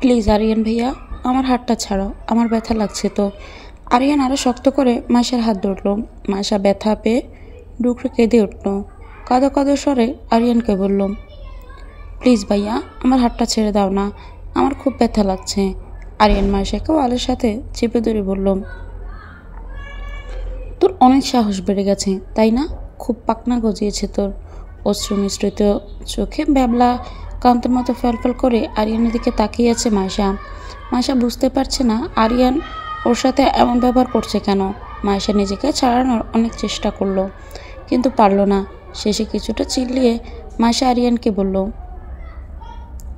Please Aryan ভাইয়া, আমার হাতটা ছাড়ো, আমার ব্যথা লাগছে তো। আরিয়ান আরও শক্ত করে মায়েশার হাত ধরল। মায়েশা ব্যথা পেয়ে ডুকরে কেঁদে উঠল। কাঁদো কাঁদো স্বরে আরিয়ানকে বলল, প্লিজ ভাইয়া, আমার হাতটা ছেড়ে দাও না, আমার খুব ব্যথা লাগছে। আরিয়ান মায়েশাকে ওয়ালের সাথে চেপে ধরে বলল, তোর অনেক সাহস বেড়ে গেছে তাই না? খুব পাকনা গজিয়েছে তোর। অশ্রু মিশ্রিত চোখে ব্যাবলা কান্তের মতো ফ্যালফ্যাল করে আরিয়ানের দিকে তাকিয়ে আছে মায়েশা। মায়েশা বুঝতে পারছে না আরিয়ান ওর সাথে এমন ব্যবহার করছে কেন। মায়েশা নিজেকে ছাড়ানোর অনেক চেষ্টা করলো, কিন্তু পারল না। শেষে কিছুটা চিল্লিয়ে মায়েশা আরিয়ানকে বলল,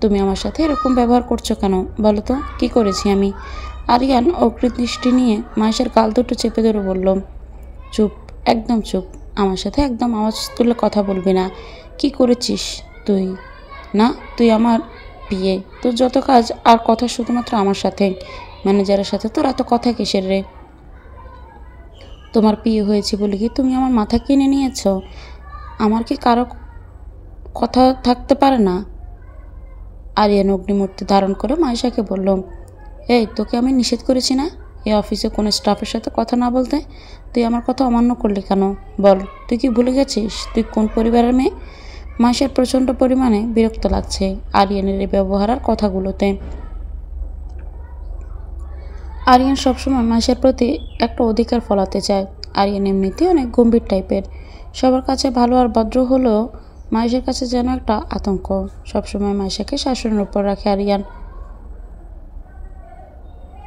তুমি আমার সাথে এরকম ব্যবহার করছো কেন বলো তো, কী করেছি আমি? আরিয়ান অগ্নিদৃষ্টি নিয়ে মায়েশার গাল দুটো চেপে ধরে বলল, চুপ, একদম চুপ, আমার সাথে একদম আওয়াজ তুলে কথা বলবি না। কি করেছিস তুই? না, তুই আমার বিয়ে, তোর যত কাজ আর কথা শুধুমাত্র আমার সাথে। ম্যানেজারের সাথে তোর এত কথা কিসের রে? তোমার বিয়ে হয়েছে বলে কি তুমি আমার মাথা কিনে নিয়েছ? আমার কি কারো কথা থাকতে পারে না? আরিয়ান অগ্নিমূর্তি ধারণ করে মায়েশাকে বলল, এই তোকে আমি নিষেধ করেছি না এই অফিসে কোনো স্টাফের সাথে কথা না বলতে? তুই আমার কথা অমান্য করলি কেন বল? তুই কি ভুলে গেছিস তুই কোন পরিবারের মেয়ে? মায়েশার প্রচণ্ড পরিমাণে বিরক্ত লাগছে আরিয়ানের এই ব্যবহার আর কথাগুলোতে। আরিয়ান সবসময় মায়েশার প্রতি একটা অধিকার ফলাতে চায়। আরিয়ান এমনিতে অনেক গম্ভীর টাইপের, সবার কাছে ভালো আর ভদ্র হলেও মায়েশার কাছে যেন একটা আতঙ্ক। সবসময় মায়েশাকে শাসনের উপর রাখে আরিয়ান।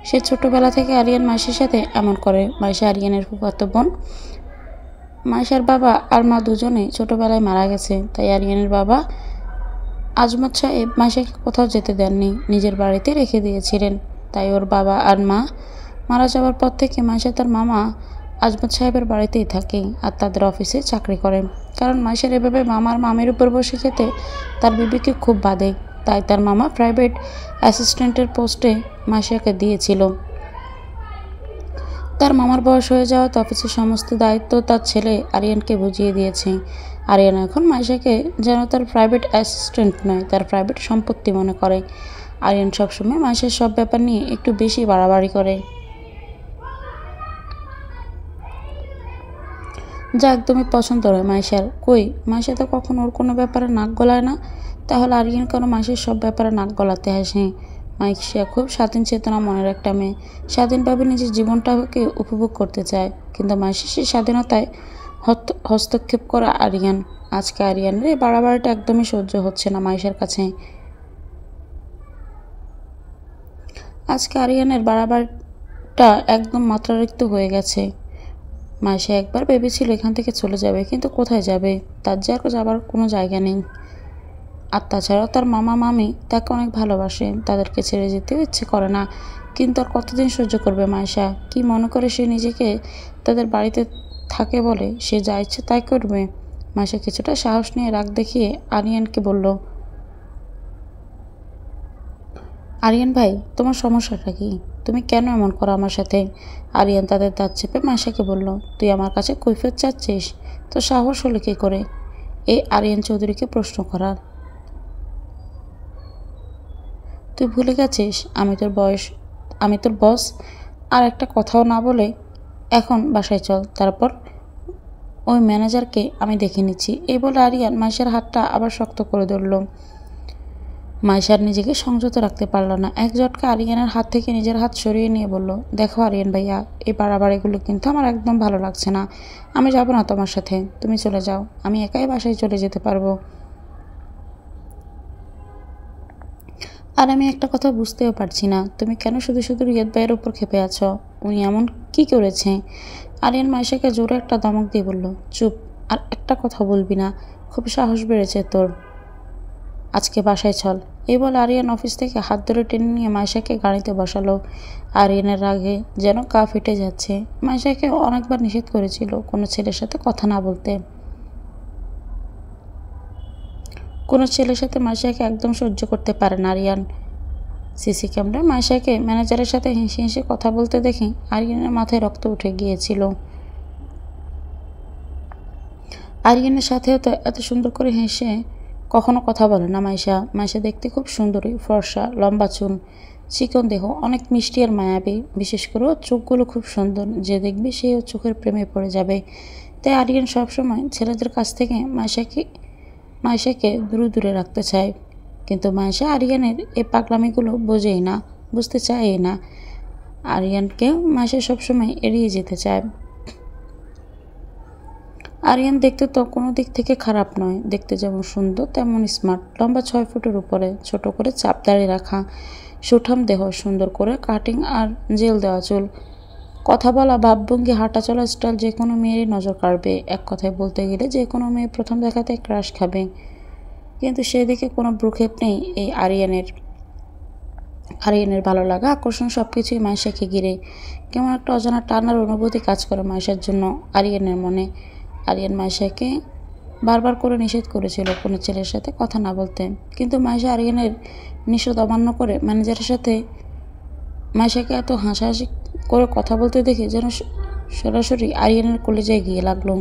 সে ছোটবেলা থেকে আরিয়ান মায়েশার সাথে এমন করে। মায়েশা আরিয়ানের ফুফাতো বোন। মায়েশার বাবা আর মা দুজনেই ছোটবেলায় মারা গেছে, তাই আরিয়ানের বাবা আজমত সাহেব মায়েশাকে কোথাও যেতে দেননি, নিজের বাড়িতে রেখে দিয়েছিলেন। তাই ওর বাবা আর মা মারা যাওয়ার পর থেকে মায়েশা তার মামা আজমত সাহেবের বাড়িতেই থাকে আর তাদের অফিসে চাকরি করে। কারণ মায়েশার এভাবে মামার মামের উপর বসে খেতে তার বিবিকে খুব বাধে, তাই তার মামা প্রাইভেট অ্যাসিস্ট্যান্টের পোস্টে মায়েশাকে দিয়েছিল। তার মামার বয়স হয়ে যাওয়াতে অফিসের সমস্ত দায়িত্ব তার ছেলে আরিয়ানকে বুঝিয়ে দিয়েছে। আরিয়ান এখন মায়েশাকে যেন তার প্রাইভেট অ্যাসিস্ট্যান্ট নয়, তার প্রাইভেট সম্পত্তি মনে করে। আরিয়ান সবসময় মায়েশার সব ব্যাপার নিয়ে একটু বেশি বাড়াবাড়ি করে, যা একদমই পছন্দ নয় মায়েশার। কই, মায়েশা তো কখনো ওর কোনো ব্যাপারে নাক গলায় না, তাহলে আরিয়ান কেন মায়েশার সব ব্যাপারে নাক গলাতে আসে? মায়েশা খুব স্বাধীন চেতনা মনের একটা মেয়ে, স্বাধীনভাবে নিজের জীবনটাকে উপভোগ করতে চায়, কিন্তু মায়েশা সেই স্বাধীনতায় হস্তক্ষেপ করা আরিয়ান। আজকে আরিয়ানের এই বাড়াবাড়িটা একদমই সহ্য হচ্ছে না মায়েশার কাছে। আজকে আরিয়ানের বাড়াবাড়িটা একদম মাত্রাতিরিক্ত হয়ে গেছে। মায়েশা একবার ভেবেছিল এখান থেকে চলে যাবে, কিন্তু কোথায় যাবে? তার যে আর যাবার কোনো জায়গা নেই। আর তাছাড়াও তার মামা মামি তাকে অনেক ভালোবাসে, তাদেরকে ছেড়ে যেতেও ইচ্ছে করে না। কিন্তু আর কতদিন সহ্য করবে মায়েশা? কি মনে করে সে নিজেকে তাদের বাড়িতে থাকে বলে সে যা ইচ্ছে তাই করবে? মায়েশা কিছুটা সাহস নিয়ে রাগ দেখিয়ে আরিয়ানকে বলল, আরিয়ান ভাই, তোমার সমস্যাটা কি? তুমি কেন এমন করো আমার সাথে? আরিয়ান তাদের দাঁত চেপে মায়েশাকে বলল, তুই আমার কাছে কৈফিয়ত চাচ্ছিস? তো সাহস হলো কী করে এই আরিয়ান চৌধুরীকে প্রশ্ন করার? তুই ভুলে গেছিস আমি তোর বস? আর একটা কথাও না বলে এখন বাসায় চল, তারপর ওই ম্যানেজারকে আমি দেখে নিচ্ছি। এই বলে আরিয়ান মায়েশার হাতটা আবার শক্ত করে ধরল। মায়েশার নিজেকে সংযত রাখতে পারল না, এক ঝটকা আরিয়ানের হাত থেকে নিজের হাত সরিয়ে নিয়ে বলল, দেখো আরিয়ান ভাইয়া, এই বাড়াবাড়িগুলো কিন্তু আমার একদম ভালো লাগছে না। আমি যাব না তোমার সাথে, তুমি চলে যাও, আমি একাই বাসায় চলে যেতে পারবো। আর আমি একটা কথা বুঝতেও পারছি না, তুমি কেন শুধু শুধু রিয়াদ ভাইয়ের উপর ক্ষেপে আছো? উনি এমন কি করেছে? আরিয়ান মায়েশাকে জোরে একটা ধমক দিয়ে বলল, চুপ, আর একটা কথা বলবি না, খুব সাহস বেড়েছে তোর, আজকে বাসায় চল। এই বলে আরিয়ান অফিস থেকে হাত ধরে টেনে নিয়ে মায়েশাকে গাড়িতে বসালো। আরিয়ানের রাগে যেন গা ফেটে যাচ্ছে। মায়েশাকে অনেকবার নিষেধ করেছিল কোনো ছেলের সাথে কথা না বলতে। কোনো ছেলের সাথে মায়েশাকে একদম সহ্য করতে পারে না আরিয়ান। সিসি ক্যামেরায় মায়েশাকে ম্যানেজারের সাথে হেসে হেসে কথা বলতে দেখে আরিয়ানের মাথায় রক্ত উঠে গিয়েছিল। আরিয়ানের সাথেও তো এত সুন্দর করে হেসে কখনো কথা বলে না মাইশা। মাইশা দেখতে খুব সুন্দরী, ফর্সা, লম্বা চুল, চিকন দেহ, অনেক মিষ্টি আর মায়াবী। বিশেষ করে ওর চোখগুলো খুব সুন্দর, যে দেখবে সে ওর চোখের প্রেমে পড়ে যাবে। তাই আরিয়ান সবসময় ছেলেদের কাছ থেকে মাইশাকে দূরে দূরে রাখতে চায়। কিন্তু মাইশা আরিয়ানের এই পাগলামিগুলো বোঝেই না, বুঝতে চায়ই না। আরিয়ানকে মাইশা সবসময় এড়িয়ে যেতে চায়। আরিয়ান দেখতে তো কোনো দিক থেকে খারাপ নয়, দেখতে যেমন সুন্দর তেমন স্মার্ট। লম্বা 6 ফুটের উপরে, ছোট করে চাপ দাড়ি রাখা, সুঠাম দেহ, সুন্দর করে কাটিং আর জেল দেওয়া চুল। কথা বলা, ভাবভঙ্গি, হাঁটা চলা স্টাইল যে কোনো মেয়েরই নজর কাড়বে। এক কথায় বলতে গেলে যে কোনো মেয়ে প্রথম দেখাতে ক্রাশ খাবে। কিন্তু সেদিকে কোনো ভ্রুক্ষেপ নেই এই আরিয়ানের ভালো লাগা, আকর্ষণ সবকিছুই মাইশাকে ঘিরে। কেমন একটা অজানা টানার অনুভূতি কাজ করে মাইশার জন্য আরিয়ানের মনে। আরিয়ান মাইশাকে বারবার করে নিষেধ করেছিল কোনো ছেলের সাথে কথা না বলতে, কিন্তু মাইশা আরিয়ানের নিষেধ অমান্য করে ম্যানেজারের সাথে মাইশাকে এত হাসাহাসি করে কথা বলতে দেখে যেন সরাসরি আরিয়ানের কলেজায় গিয়ে লাগলো।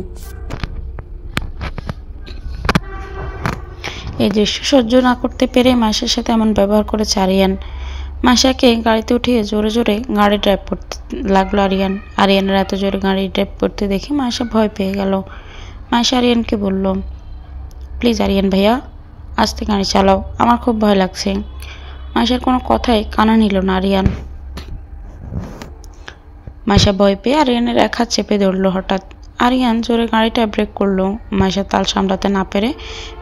এই দৃশ্য সহ্য না করতে পেরে মাইশার সাথে এমন ব্যবহার করেছে আরিয়ান। মাইশাকে গাড়িতে উঠিয়ে জোরে জোরে গাড়ি ড্রাইভ করতে লাগলো আরিয়ান। আরিয়ানের এত জোরে গাড়ি ড্রাইভ করতে দেখে মাইশা ভয় পেয়ে গেল। মাইশা আরিয়ানকে বলল, প্লিজ আরিয়ান ভাইয়া, আস্তে গাড়ি চালাও, আমার খুব ভয় লাগছে। মাইশার কোনো কথাই কানে নিল না আরিয়ান। মাইশা ভয় পেয়ে আরিয়ানের এক হাত চেপে ধরলো। হঠাৎ আরিয়ান জোরে গাড়িটা ব্রেক করলো। মাইশা তাল সামলাতে না পেরে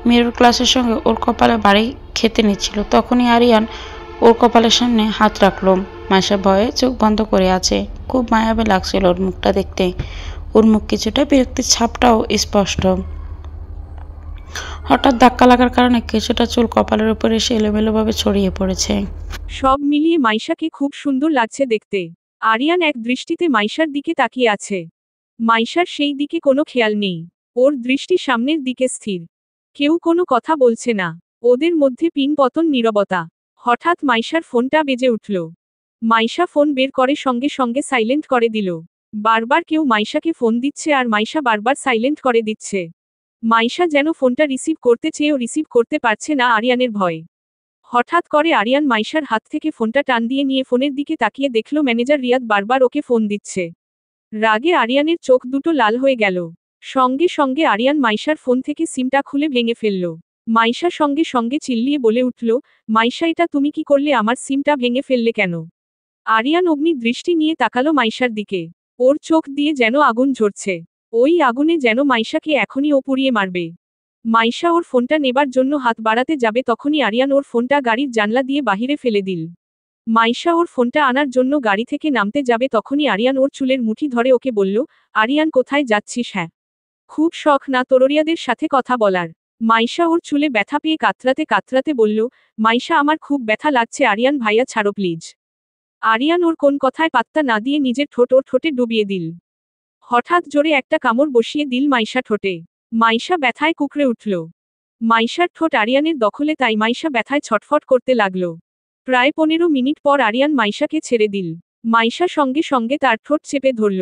মিরর গ্লাসের সঙ্গে ওর কপালে বাড়ি খেতে নিচ্ছিল। তখনই আরিয়ান ওর কপালের সামনে হাত রাখলো। মাইশা ভয়ে চোখ বন্ধ করে আছে। খুব মায়াবী লাগছিল ওর মুখটা দেখতে। ওর মুখ কিছুটা বিরক্তির ছাপটাও স্পষ্ট। হঠাৎ ধাক্কা লাগার কারণে কিছুটা চুল কপালের উপর এসে এলোমেলোভাবে ছড়িয়ে পড়েছে। সব মিলিয়ে মাইশাকে খুব সুন্দর লাগছে দেখতে। আরিয়ান এক দৃষ্টিতে মাইশার দিকে তাকিয়ে আছে। মাইশার সেই দিকে কোনো খেয়াল নেই। ওর দৃষ্টি সামনের দিকে স্থির। কেউ কোনো কথা বলছে না। ওদের মধ্যে পিনপতন নীরবতা। হঠাৎ মাইশার ফোনটা বেজে উঠল। মাইশা ফোন বের করে সঙ্গে সঙ্গে সাইলেন্ট করে দিল। বারবার কেউ মাইশাকে ফোন দিচ্ছে আর মাইশা বারবার সাইলেন্ট করে দিচ্ছে। মাইশা যেন ফোনটা রিসিভ করতে চেয়েও রিসিভ করতে পারছে না আরিয়ানের ভয়ে। হঠাৎ করে আরিয়ান মাইশার হাত থেকে ফোনটা টান দিয়ে নিয়ে ফোনের দিকে তাকিয়ে দেখল ম্যানেজার রিয়াদ বারবার ওকে ফোন দিচ্ছে। রাগে আরিয়ানের চোখ দুটো লাল হয়ে গেল। সঙ্গে সঙ্গে আরিয়ান মাইশার ফোন থেকে সিমটা খুলে ভেঙে ফেলল। মাইশা সঙ্গে সঙ্গে চিল্লিয়ে বলে উঠল, মাইশা এটা তুমি কি করলে, আমার সিমটা ভেঙে ফেললে কেন? আরিয়ান অগ্নি দৃষ্টি নিয়ে তাকালো মাইশার দিকে। ওর চোখ দিয়ে যেন আগুন ঝরছে। ওই আগুনে যেন মাইশাকে এখনই ও পুড়িয়ে মারবে। মাইশা ওর ফোনটা নেবার জন্য হাত বাড়াতে যাবে, তখনই আরিয়ান ওর ফোনটা গাড়ির জানলা দিয়ে বাহিরে ফেলে দিল। মাইশা ওর ফোনটা আনার জন্য গাড়ি থেকে নামতে যাবে, তখনই আরিয়ান ওর চুলের মুঠি ধরে ওকে বলল, আরিয়ান কোথায় যাচ্ছিস? হ্যাঁ, খুব শখ না তরুরিয়াদের সাথে কথা বলার? মাইশা ওর চুলে ব্যথা পেয়ে কাতরাতে কাতরাতে বলল, মাইশা আমার খুব ব্যথা লাগছে, আরিয়ান ভাইয়া ছাড়ো প্লিজ। আরিয়ান ওর কোন কথায় পাত্তা না দিয়ে নিজের ঠোঁট ওর ঠোঁটে ডুবিয়ে দিল। হঠাৎ জোরে একটা কামড় বসিয়ে দিল মাইশা ঠোঁটে। মাইশা ব্যথায় কুকড়ে উঠল। মাইশার ঠোঁট আরিয়ানের দখলে, তাই মাইশা ব্যথায় ছটফট করতে লাগল। প্রায় 15 মিনিট পর আরিয়ান মাইশাকে ছেড়ে দিল। মাইশা সঙ্গে সঙ্গে তার ঠোঁট চেপে ধরল।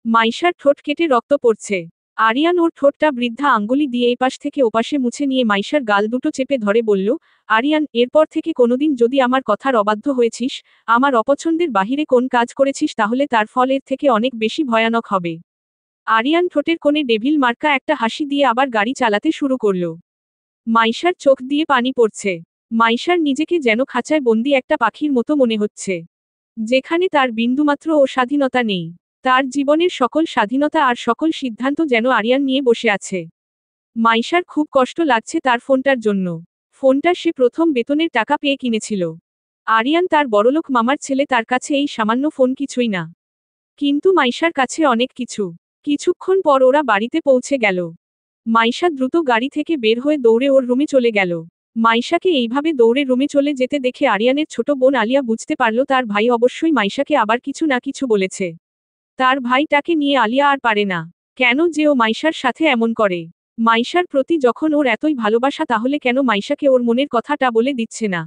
মাইশার ঠোঁট কেটে রক্ত পড়ছে। আরিয়ান ওর ঠোঁটটা বৃদ্ধা আঙ্গুলি দিয়ে এপাশ থেকে ওপাশে মুছে নিয়ে মাইশার গাল দুটো চেপে ধরে বলল, আরিয়ান, এরপর থেকে কোনোদিন যদি আমার কথার অবাধ্য হয়েছিস, আমার অপছন্দের বাহিরে কোন কাজ করেছিস, তাহলে তার ফল এর থেকে অনেক বেশি ভয়ানক হবে। আরিয়ান ঠোঁটের কোণে ডেভিল মার্কা একটা হাসি দিয়ে আবার গাড়ি চালাতে শুরু করল। মাইশার চোখ দিয়ে পানি পড়ছে। মাইশার নিজেকে যেন খাঁচায় বন্দি একটা পাখির মতো মনে হচ্ছে, যেখানে তার বিন্দুমাত্র ও স্বাধীনতা নেই। তার জীবনের সকল স্বাধীনতা আর সকল সিদ্ধান্ত যেন আরিয়ান নিয়ে বসে আছে। মাইশার খুব কষ্ট লাগছে তার ফোনটার জন্য। ফোনটা সে প্রথম বেতনের টাকা পেয়ে কিনেছিল। আরিয়ান তার বড়লোক মামার ছেলে, তার কাছে এই সামান্য ফোন কিছুই না। কিন্তু মাইশার কাছে অনেক কিছু। কিছুক্ষণ পর ওরা বাড়িতে পৌঁছে গেল। মাইশা দ্রুত গাড়ি থেকে বের হয়ে দৌড়ে ওর রুমে চলে গেল। মাইশাকে এইভাবে দৌড়ে রুমে চলে যেতে দেখে আরিয়ানের ছোট বোন আলিয়া বুঝতে পারল তার ভাই অবশ্যই মাইশাকে আবার কিছু না কিছু বলেছে। তার ভাইটাকে নিয়ে আলিয়া আর পারে না। কেন যে ও মাইশার সাথে এমন করে? মাইশার প্রতি যখন ওর এতই ভালোবাসা, তাহলে কেন মাইশাকে ওর মনের কথাটা বলে দিচ্ছে না?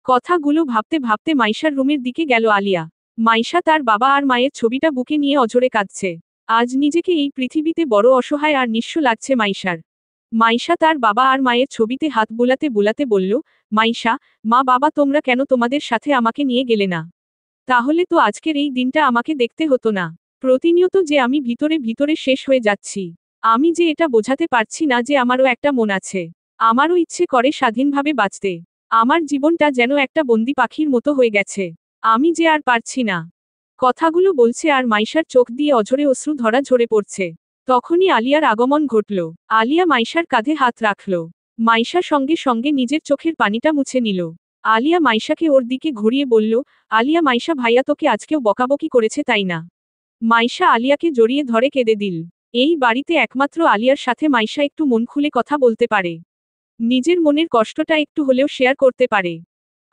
কথাগুলো ভাবতে ভাবতে মাইশার রুমের দিকে গেল আলিয়া। মাইশা তার বাবা আর মায়ের ছবিটা বুকে নিয়ে অঝরে কাঁদছে। আজ নিজেকে এই পৃথিবীতে বড় অসহায় আর নিঃস্ব লাগছে মাইশার। মাইশা তার বাবা আর মায়ের ছবিতে হাত বুলাতে বুলাতে বলল, মাইশা, মা বাবা তোমরা কেন তোমাদের সাথে আমাকে নিয়ে গেলে না? তাহলে তো আজকের এই দিনটা আমাকে দেখতে হতো না। প্রতিনিয়ত যে আমি ভিতরে ভিতরে শেষ হয়ে যাচ্ছি। আমি যে এটা বোঝাতে পারছি না যে আমারও একটা মন আছে। আমারও ইচ্ছে করে স্বাধীনভাবে বাঁচতে। আমার জীবনটা যেন একটা বন্দি পাখির মতো হয়ে গেছে। আমি যে আর পারছি না। কথাগুলো বলছে আর মাইশার চোখ দিয়ে অঝরে অশ্রু ধরা ঝরে পড়ছে। তখনই আলিয়ার আগমন ঘটল। আলিয়া মাইশার কাঁধে হাত রাখল। মাইশা সঙ্গে সঙ্গে নিজের চোখের পানিটা মুছে নিল। আলিয়া মাইশাকে ওর দিকে ঘুরিয়ে বলল, আলিয়া মাইশা ভাইয়া তোকে আজকেও বকাবকি করেছে তাই না? মাইশা আলিয়াকে জড়িয়ে ধরে কেঁদে দিল। এই বাড়িতে একমাত্র আলিয়ার সাথে মাইশা একটু মন খুলে কথা বলতে পারে। নিজের মনের কষ্টটা একটু হলেও শেয়ার করতে পারে।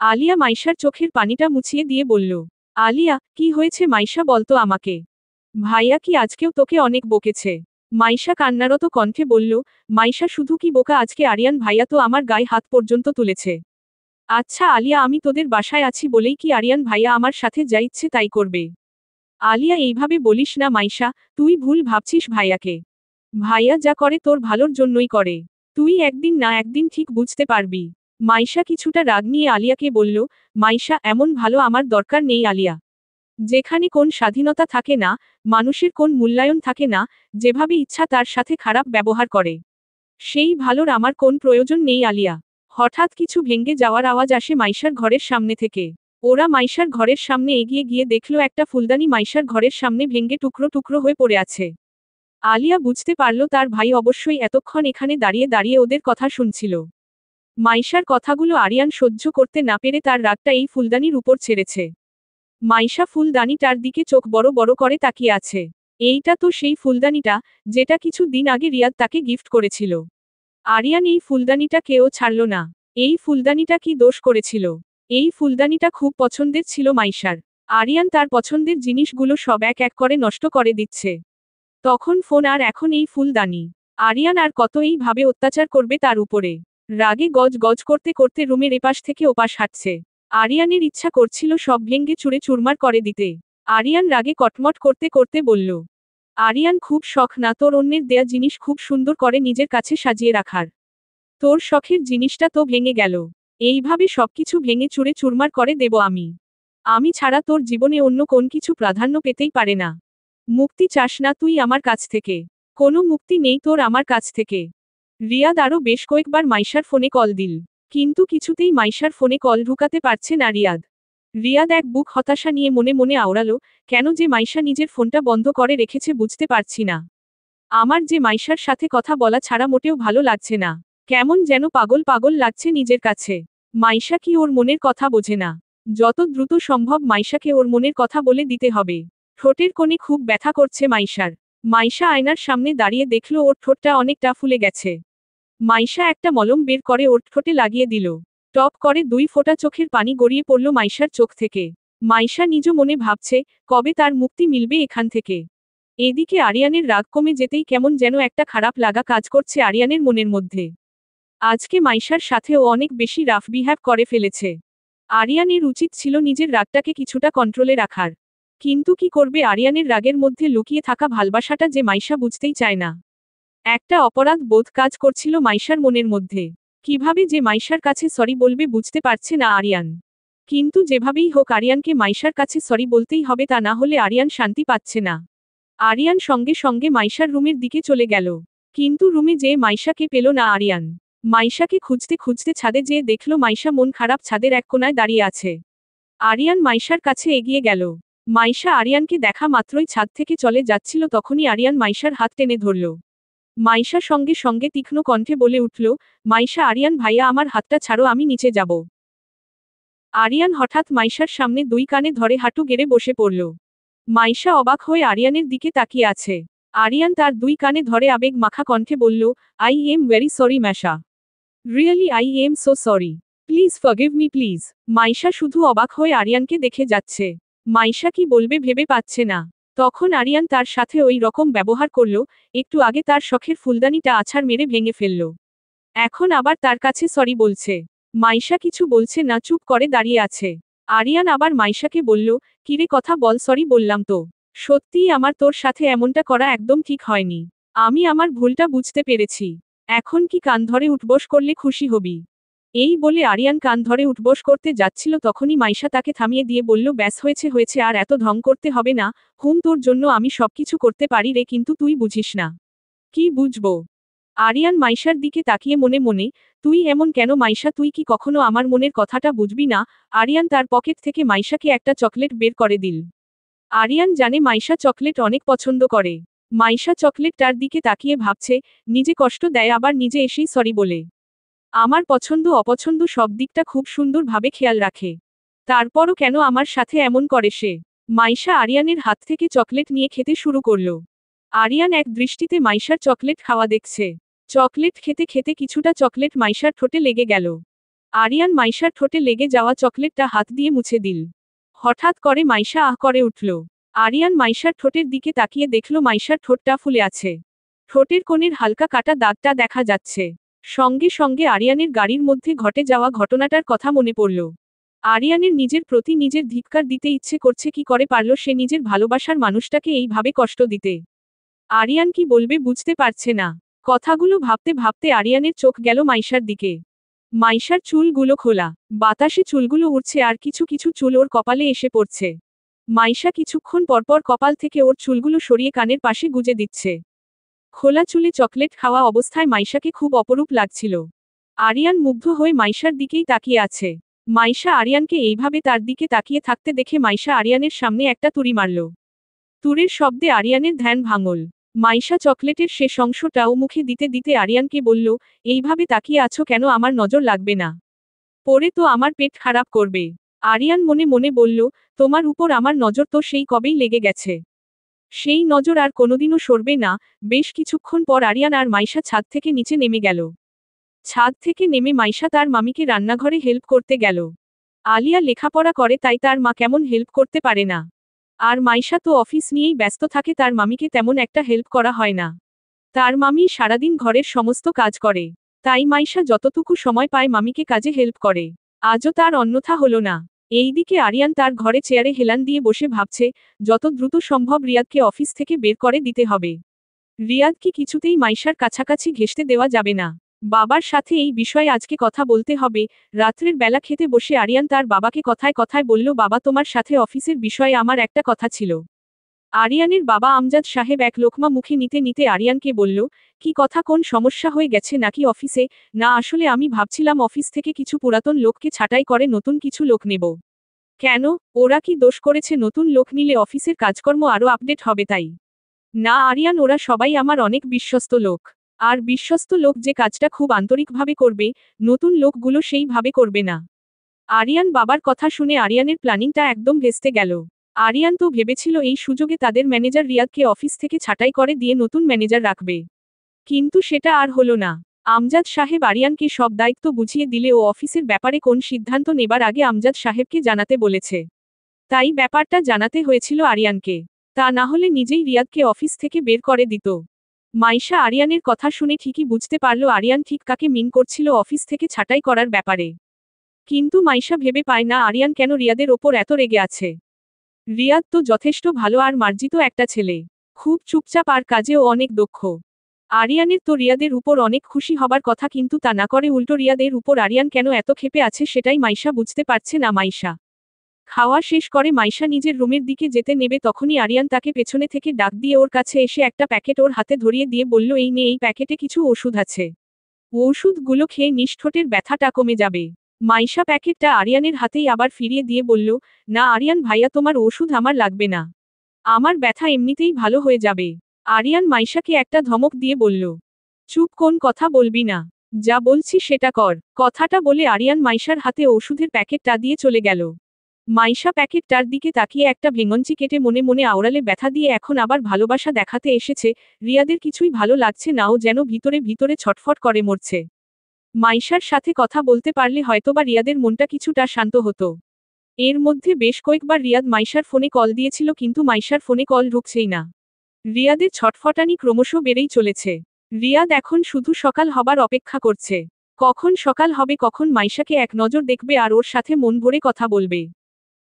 আলিয়া মাইশার চোখের পানিটা মুছিয়ে দিয়ে বলল, আলিয়া, কি হয়েছে মাইশা বলতো আমাকে। ভাইয়া কি আজকেও তোকে অনেক বকেছে? মাইশা কান্নারত কণ্ঠে বলল, মাইশা শুধু কি বোকা, আজকে আরিয়ান ভাইয়া তো আমার গায়ে হাত পর্যন্ত তুলেছে। আচ্ছা আলিয়া, আমি তোদের বাসায় আছি বলেই কি আরিয়ান ভাইয়া আমার সাথে যা ইচ্ছে তাই করবে? আলিয়া, এইভাবে বলিস না মাইশা, তুই ভুল ভাবছিস ভাইয়াকে। ভাইয়া যা করে তোর ভালোর জন্যই করে। তুই একদিন না একদিন ঠিক বুঝতে পারবি। মাইশা কিছুটা রাগ নিয়ে আলিয়াকে বলল, মাইশা, এমন ভালো আমার দরকার নেই আলিয়া। যেখানে কোন স্বাধীনতা থাকে না, মানুষের কোন মূল্যায়ন থাকে না, যেভাবে ইচ্ছা তার সাথে খারাপ ব্যবহার করে, সেই ভালোর আমার কোন প্রয়োজন নেই আলিয়া। হঠাৎ কিছু ভেঙে যাওয়ার আওয়াজ আসে মাইশার ঘরের সামনে থেকে। ওরা মাইশার ঘরের সামনে এগিয়ে গিয়ে দেখল একটা ফুলদানি মাইশার ঘরের সামনে ভেঙে টুকরো টুকরো হয়ে পড়ে আছে। আলিয়া বুঝতে পারল তার ভাই অবশ্যই এতক্ষণ এখানে দাঁড়িয়ে দাঁড়িয়ে ওদের কথা শুনছিল। মাইশার কথাগুলো আরিয়ান সহ্য করতে না পেরে তার রাগটা এই ফুলদানির উপর ছেড়েছে। মাইশা ফুলদানিটার দিকে চোখ বড় বড় করে তাকিয়ে আছে। এইটা তো সেই ফুলদানিটা, যেটা কিছু দিন আগে রিয়াদ তাকে গিফট করেছিল। আরিয়ান এই ফুলদানিটা কেউ ছাড়ল না। এই ফুলদানিটা কি দোষ করেছিল? এই ফুলদানিটা খুব পছন্দের ছিল মাইশার। আরিয়ান তার পছন্দের জিনিসগুলো সব এক এক করে নষ্ট করে দিচ্ছে। তখন ফোন আর এখন এই ফুলদানি। আরিয়ান আর কত এইভাবে অত্যাচার করবে তার উপরে? রাগে গজ গজ করতে করতে রুমের এপাশ থেকে ওপাশ হাঁটছে। আরিয়ানের ইচ্ছা করছিল সব ভেঙ্গে চুরে চুরমার করে দিতে। আরিয়ান রাগে কটমট করতে করতে বলল, আরিয়ান, খুব শখ না তোর অন্যের দেয়া জিনিস খুব সুন্দর করে নিজের কাছে সাজিয়ে রাখার? তোর শখের জিনিসটা তো ভেঙে গেল। এইভাবে সবকিছু ভেঙে চুরে চুরমার করে দেব আমি? আমি ছাড়া তোর জীবনে অন্য কোন কিছু প্রাধান্য পেতেই পারে না। মুক্তি চাস না তুই আমার কাছ থেকে? কোনো মুক্তি নেই তোর আমার কাছ থেকে। রিয়াদ আরও বেশ কয়েকবার মাইশার ফোনে কল দিল, কিন্তু কিছুতেই মাইশার ফোনে কল ঢুকাতে পারছে না রিয়াদ। রিয়াদ এক বুক হতাশা নিয়ে মনে মনে আওড়ালো, কেন যে মাইশা নিজের ফোনটা বন্ধ করে রেখেছে বুঝতে পারছি না। আমার যে মাইশার সাথে কথা বলা ছাড়া মোটেও ভালো লাগছে না। কেমন যেন পাগল পাগল লাগছে নিজের কাছে। মাইশা কি ওর মনের কথা বোঝে না? যত দ্রুত সম্ভব মাইশাকে ওর মনের কথা বলে দিতে হবে। ঠোঁটের কোণে খুব ব্যথা করছে মাইশার। মাইশা আয়নার সামনে দাঁড়িয়ে দেখল ওর ঠোঁটটা অনেকটা ফুলে গেছে। মাইশা একটা মলম বের করে ওর ঠোঁটে লাগিয়ে দিল। টপ করে 2 ফোঁটা চোখের পানি গড়িয়ে পড়ল মাইশার চোখ থেকে। মাইশা নিজ মনে ভাবছে, কবে তার মুক্তি মিলবে এখান থেকে। এদিকে আরিয়ানের রাগ কমে যেতেই কেমন যেন একটা খারাপ লাগা কাজ করছে আরিয়ানের মনের মধ্যে। আজকে মাইশার সাথেও অনেক বেশি রাফ বিহেভ করে ফেলেছে। আরিয়ানের উচিত ছিল নিজের রাগটাকে কিছুটা কন্ট্রোলে রাখার। কিন্তু কি করবে, আরিয়ানের রাগের মধ্যে লুকিয়ে থাকা ভালোবাসাটা যে মাইশা বুঝতেই চায় না। একটা অপরাধ বোধ কাজ করছিল মাইশার মনের মধ্যে। কিভাবে যে মাইশার কাছে সরি বলবে বুঝতে পারছে না আরিয়ান। কিন্তু যেভাবেই হোক আরিয়ানকে মাইশার কাছে সরি বলতেই হবে, তা না হলে আরিয়ান শান্তি পাচ্ছে না। আরিয়ান সঙ্গে সঙ্গে মাইশার রুমের দিকে চলে গেল। কিন্তু রুমে যেয়ে মাইশাকে পেল না আরিয়ান। মাইশাকে খুঁজতে খুঁজতে ছাদে যেয়ে দেখল মাইশা মন খারাপ ছাদের এক কোনায় দাঁড়িয়ে আছে। আরিয়ান মাইশার কাছে এগিয়ে গেল। মাইশা আরিয়ানকে দেখা মাত্রই ছাদ থেকে চলে যাচ্ছিল, তখনই আরিয়ান মাইশার হাত টেনে ধরল। মাইশা সঙ্গে সঙ্গে তীক্ষ্ণ কণ্ঠে বলে উঠল, মাইশা, আরিয়ান ভাইয়া আমার হাতটা ছাড়ো, আমি নিচে যাব। আরিয়ান হঠাৎ মাইশার সামনে 2 কানে ধরে হাঁটু গেড়ে বসে পড়ল। মাইশা অবাক হয়ে আরিয়ানের দিকে তাকিয়ে আছে। আরিয়ান তার 2 কানে ধরে আবেগ মাখা কণ্ঠে বলল, I am very sorry Maisha. Really I am so sorry. Please forgive me please. Maisha শুধু অবাক হয়ে আরিয়ানকে দেখে যাচ্ছে। মাইশা কি বলবে ভেবে পাচ্ছে না। তখন আরিয়ান তার সাথে ওই রকম ব্যবহার করল, একটু আগে তার শখের ফুলদানিটা আছাড় মেরে ভেঙে ফেলল। এখন আবার তার কাছে সরি বলছে। মাইশা কিছু বলছে না, চুপ করে দাঁড়িয়ে আছে। আরিয়ান আবার মাইশাকে বলল, কিরে কথা বল, সরি বললাম তো। সত্যিই আমার তোর সাথে এমনটা করা একদম ঠিক হয়নি। আমি আমার ভুলটা বুঝতে পেরেছি। এখন কি কান ধরে উঠবস করলে খুশি হবি? এই বলে আরিয়ান কান ধরে উঠবস করতে যাচ্ছিল, তখনই মাইশা তাকে থামিয়ে দিয়ে বলল, ব্যাস হয়েছে হয়েছে, আর এত ঢং করতে হবে না। তোর জন্য আমি সবকিছু করতে পারি রে, কিন্তু তুই বুঝিস না। কি বুঝবো? আরিয়ান মাইশার দিকে তাকিয়ে মনে মনে, তুই এমন কেন মাইশা, তুই কি কখনো আমার মনের কথাটা বুঝবি না? আরিয়ান তার পকেট থেকে মাইশাকে একটা চকলেট বের করে দিল। আরিয়ান জানে মাইশা চকলেট অনেক পছন্দ করে। মাইশা চকলেটটার দিকে তাকিয়ে ভাবছে, নিজে কষ্ট দেয় আবার নিজে এসেই সরি বলে। আমার পছন্দ অপছন্দ সব দিকটা খুব সুন্দরভাবে খেয়াল রাখে। তারপরও কেন আমার সাথে এমন করে সে? মাইশা আরিয়ানের হাত থেকে চকলেট নিয়ে খেতে শুরু করল। আরিয়ান এক দৃষ্টিতে মাইশার চকলেট খাওয়া দেখছে। চকলেট খেতে খেতে কিছুটা চকলেট মাইশার ঠোঁটে লেগে গেল। আরিয়ান মাইশার ঠোঁটে লেগে যাওয়া চকলেটটা হাত দিয়ে মুছে দিল। হঠাৎ করে মাইশা আহ করে উঠল। আরিয়ান মাইশার ঠোঁটের দিকে তাকিয়ে দেখল মাইশার ঠোঁটটা ফুলে আছে। ঠোঁটের কোণের হালকা কাটা দাগটা দেখা যাচ্ছে। সঙ্গে সঙ্গে আরিয়ানের গাড়ির মধ্যে ঘটে যাওয়া ঘটনাটার কথা মনে পড়ল। আরিয়ানের নিজের প্রতি নিজের ধিক্কার দিতে ইচ্ছে করছে, কি করে পারল সে নিজের ভালোবাসার মানুষটাকে এইভাবে কষ্ট দিতে। আরিয়ান কি বলবে বুঝতে পারছে না। কথাগুলো ভাবতে ভাবতে আরিয়ানের চোখ গেল মাইশার দিকে। মাইশার চুলগুলো খোলা, বাতাসে চুলগুলো উড়ছে আর কিছু কিছু চুল ওর কপালে এসে পড়ছে। মাইশা কিছুক্ষণ পরপর কপাল থেকে ওর চুলগুলো সরিয়ে কানের পাশে গুজে দিচ্ছে। খোলা চুলে চকলেট খাওয়া অবস্থায় মাইশাকে খুব অপরূপ লাগছিল। আরিয়ান মুগ্ধ হয়ে মাইশার দিকেই তাকিয়ে আছে। মাইশা আরিয়ানকে এইভাবে তার দিকে তাকিয়ে থাকতে দেখে মাইশা আরিয়ানের সামনে একটা তুড়ি মারল। তুড়ের শব্দে আরিয়ানের ধ্যান ভাঙল। মাইশা চকলেটের শেষ অংশটাও মুখে দিতে দিতে আরিয়ানকে বলল, এইভাবে তাকিয়ে আছো কেন, আমার নজর লাগবে না। পরে তো আমার পেট খারাপ করবে। আরিয়ান মনে মনে বলল, তোমার উপর আমার নজর তো সেই কবেই লেগে গেছে। সেই নজর আর কোনোদিনও সরবে না। বেশ কিছুক্ষণ পর আরিয়ান আর মাইশা ছাদ থেকে নিচে নেমে গেল। ছাদ থেকে নেমে মাইশা তার মামিকে রান্নাঘরে হেল্প করতে গেল। আলিয়া লেখাপড়া করে, তাই তার মা কেমন হেল্প করতে পারে না। আর মাইশা তো অফিস নিয়েই ব্যস্ত থাকে, তার মামিকে তেমন একটা হেল্প করা হয় না। তার মামি সারাদিন ঘরের সমস্ত কাজ করে। তাই মাইশা যতটুকু সময় পায় মামিকে কাজে হেল্প করে। আজও তার অন্যথা হলো না। এইদিকে আরিয়ান তার ঘরে চেয়ারে হেলান দিয়ে বসে ভাবছে, যত দ্রুত সম্ভব রিয়াদকে অফিস থেকে বের করে দিতে হবে। রিয়াদকে কিছুতেই মাইশার কাছাকাছি ঘেঁষতে দেওয়া যাবে না। বাবার সাথে এই বিষয়ে আজকে কথা বলতে হবে। রাত্রের বেলা খেতে বসে আরিয়ান তার বাবাকে কথায় কথায় বলল, বাবা তোমার সাথে অফিসের বিষয়ে আমার একটা কথা ছিল। আরিয়ানের বাবা আমজাদ সাহেব এক লোকমা মুখে নিতে নিতে আরিয়ানকে বলল, কি কথা, কোন সমস্যা হয়ে গেছে নাকি অফিসে? না আসলে আমি ভাবছিলাম অফিস থেকে কিছু পুরাতন লোককে ছাঁটাই করে নতুন কিছু লোক নেব। কেন, ওরা কি দোষ করেছে? নতুন লোক নিলে অফিসের কাজকর্ম আরও আপডেট হবে তাই। না আরিয়ান, ওরা সবাই আমার অনেক বিশ্বস্ত লোক। আর বিশ্বস্ত লোক যে কাজটা খুব আন্তরিকভাবে করবে, নতুন লোকগুলো সেইভাবে করবে না। আরিয়ান বাবার কথা শুনে আরিয়ানের প্ল্যানিংটা একদম ভেস্তে গেল। আরিয়ান তো ভেবেছিল এই সুযোগে তাদের ম্যানেজার রিয়াদকে অফিস থেকে ছাঁটাই করে দিয়ে নতুন ম্যানেজার রাখবে। কিন্তু সেটা আর হলো না। আমজাদ সাহেব আরিয়ানকে সব দায়িত্ব বুঝিয়ে দিলে ও অফিসের ব্যাপারে কোন সিদ্ধান্ত নেবার আগে আমজাদ সাহেবকে জানাতে বলেছে। তাই ব্যাপারটা জানাতে হয়েছিল আরিয়ানকে। তা না হলে নিজেই রিয়াদকে অফিস থেকে বের করে দিত। মাইশা আরিয়ানের কথা শুনে ঠিকই বুঝতে পারল আরিয়ান ঠিক কাকে মিন করছিল অফিস থেকে ছাঁটাই করার ব্যাপারে। কিন্তু মাইশা ভেবে পায় না আরিয়ান কেন রিয়াদের ওপর এত রেগে আছে। রিয়াদ তো যথেষ্ট ভালো আর মার্জিত একটা ছেলে। খুব চুপচাপ আর কাজেও অনেক দক্ষ। আরিয়ানের তো রিয়াদের উপর অনেক খুশি হবার কথা, কিন্তু তা না করে উল্টো রিয়াদের উপর আরিয়ান কেন এত ক্ষেপে আছে সেটাই মাইশা বুঝতে পারছে না। মাইশা খাওয়া শেষ করে মাইশা নিজের রুমের দিকে যেতে নেবে, তখনই আরিয়ান তাকে পেছনে থেকে ডাক দিয়ে ওর কাছে এসে একটা প্যাকেট ওর হাতে ধরিয়ে দিয়ে বলল, এই নে, এই প্যাকেটে কিছু ওষুধ আছে। ওষুধগুলো খেয়ে নিষ্ঠোটের ব্যথাটা কমে যাবে। মাইশা প্যাকেটটা আরিয়ানের হাতেই আবার ফিরিয়ে দিয়ে বলল, না আরিয়ান ভাইয়া, তোমার ওষুধ আমার লাগবে না। আমার ব্যথা এমনিতেই ভালো হয়ে যাবে। আরিয়ান মাইশাকে একটা ধমক দিয়ে বলল, চুপ, কোন কথা বলবি না। যা বলছি সেটা কর। কথাটা বলে আরিয়ান মাইশার হাতে ওষুধের প্যাকেটটা দিয়ে চলে গেল। মাইশা প্যাকেটটার দিকে তাকিয়ে একটা ভেঙঞ্চি কেটে মনে মনে আওড়ালে, ব্যথা দিয়ে এখন আবার ভালোবাসা দেখাতে এসেছে। রিয়াদের কিছুই ভালো লাগছে না, ও যেন ভিতরে ভিতরে ছটফট করে মরছে। মাইশার সাথে কথা বলতে পারলে হয়তোবা রিয়াদের মনটা কিছুটা শান্ত হতো। এর মধ্যে বেশ কয়েকবার রিয়াদ মাইশার ফোনে কল দিয়েছিল, কিন্তু মাইশার ফোনে কল ঢুকছেই না। রিয়াদের ছটফটানি ক্রমশ বেড়েই চলেছে। রিয়াদ এখন শুধু সকাল হবার অপেক্ষা করছে। কখন সকাল হবে, কখন মাইশাকে এক নজর দেখবে আর ওর সাথে মন ভরে কথা বলবে।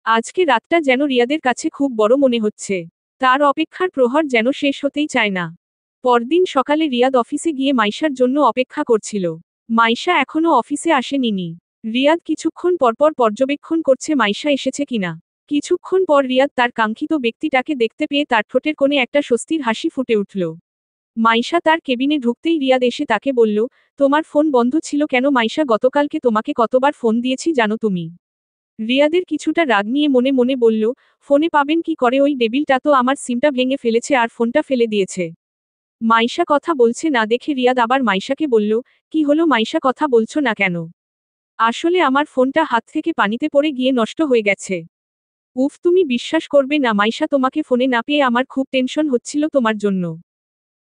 আজকে রাতটা যেন রিয়াদের কাছে খুব বড় মনে হচ্ছে। তার অপেক্ষার প্রহর যেন শেষ হতেই চায় না। পরদিন সকালে রিয়াদ অফিসে গিয়ে মাইশার জন্য অপেক্ষা করছিল। মাইশা এখনো অফিসে আসেনি। রিয়াদ কিছুক্ষণ পরপর পর্যবেক্ষণ করছে মাইশা এসেছে কিনা। কিছুক্ষণ পর রিয়াদ তার কাঙ্ক্ষিত ব্যক্তিটাকে দেখতে পেয়ে তার ঠোঁটের কোণে একটা স্বস্তির হাসি ফুটে উঠল। মাইশা তার কেবিনে ঢুকতেই রিয়াদ এসে তাকে বলল, তোমার ফোন বন্ধ ছিল কেন? মাইশা, গতকালকে তোমাকে কতবার ফোন দিয়েছি জানো তুমি? রিয়াদের কিছুটা রাগ নিয়ে মনে মনে বলল, ফোনে পাবেন কি করে, ওই ডেবিলটা তো আমার সিমটা ভেঙে ফেলেছে আর ফোনটা ফেলে দিয়েছে। মাইশা কথা বলছে না দেখে রিয়াদ আবার মাইশাকে বলল, কি হলো মাইশা, কথা বলছো না কেন? আসলে আমার ফোনটা হাত থেকে পানিতে পড়ে গিয়ে নষ্ট হয়ে গেছে। উফ, তুমি বিশ্বাস করবে না মাইশা, তোমাকে ফোনে না পেয়ে আমার খুব টেনশন হচ্ছিল তোমার জন্য।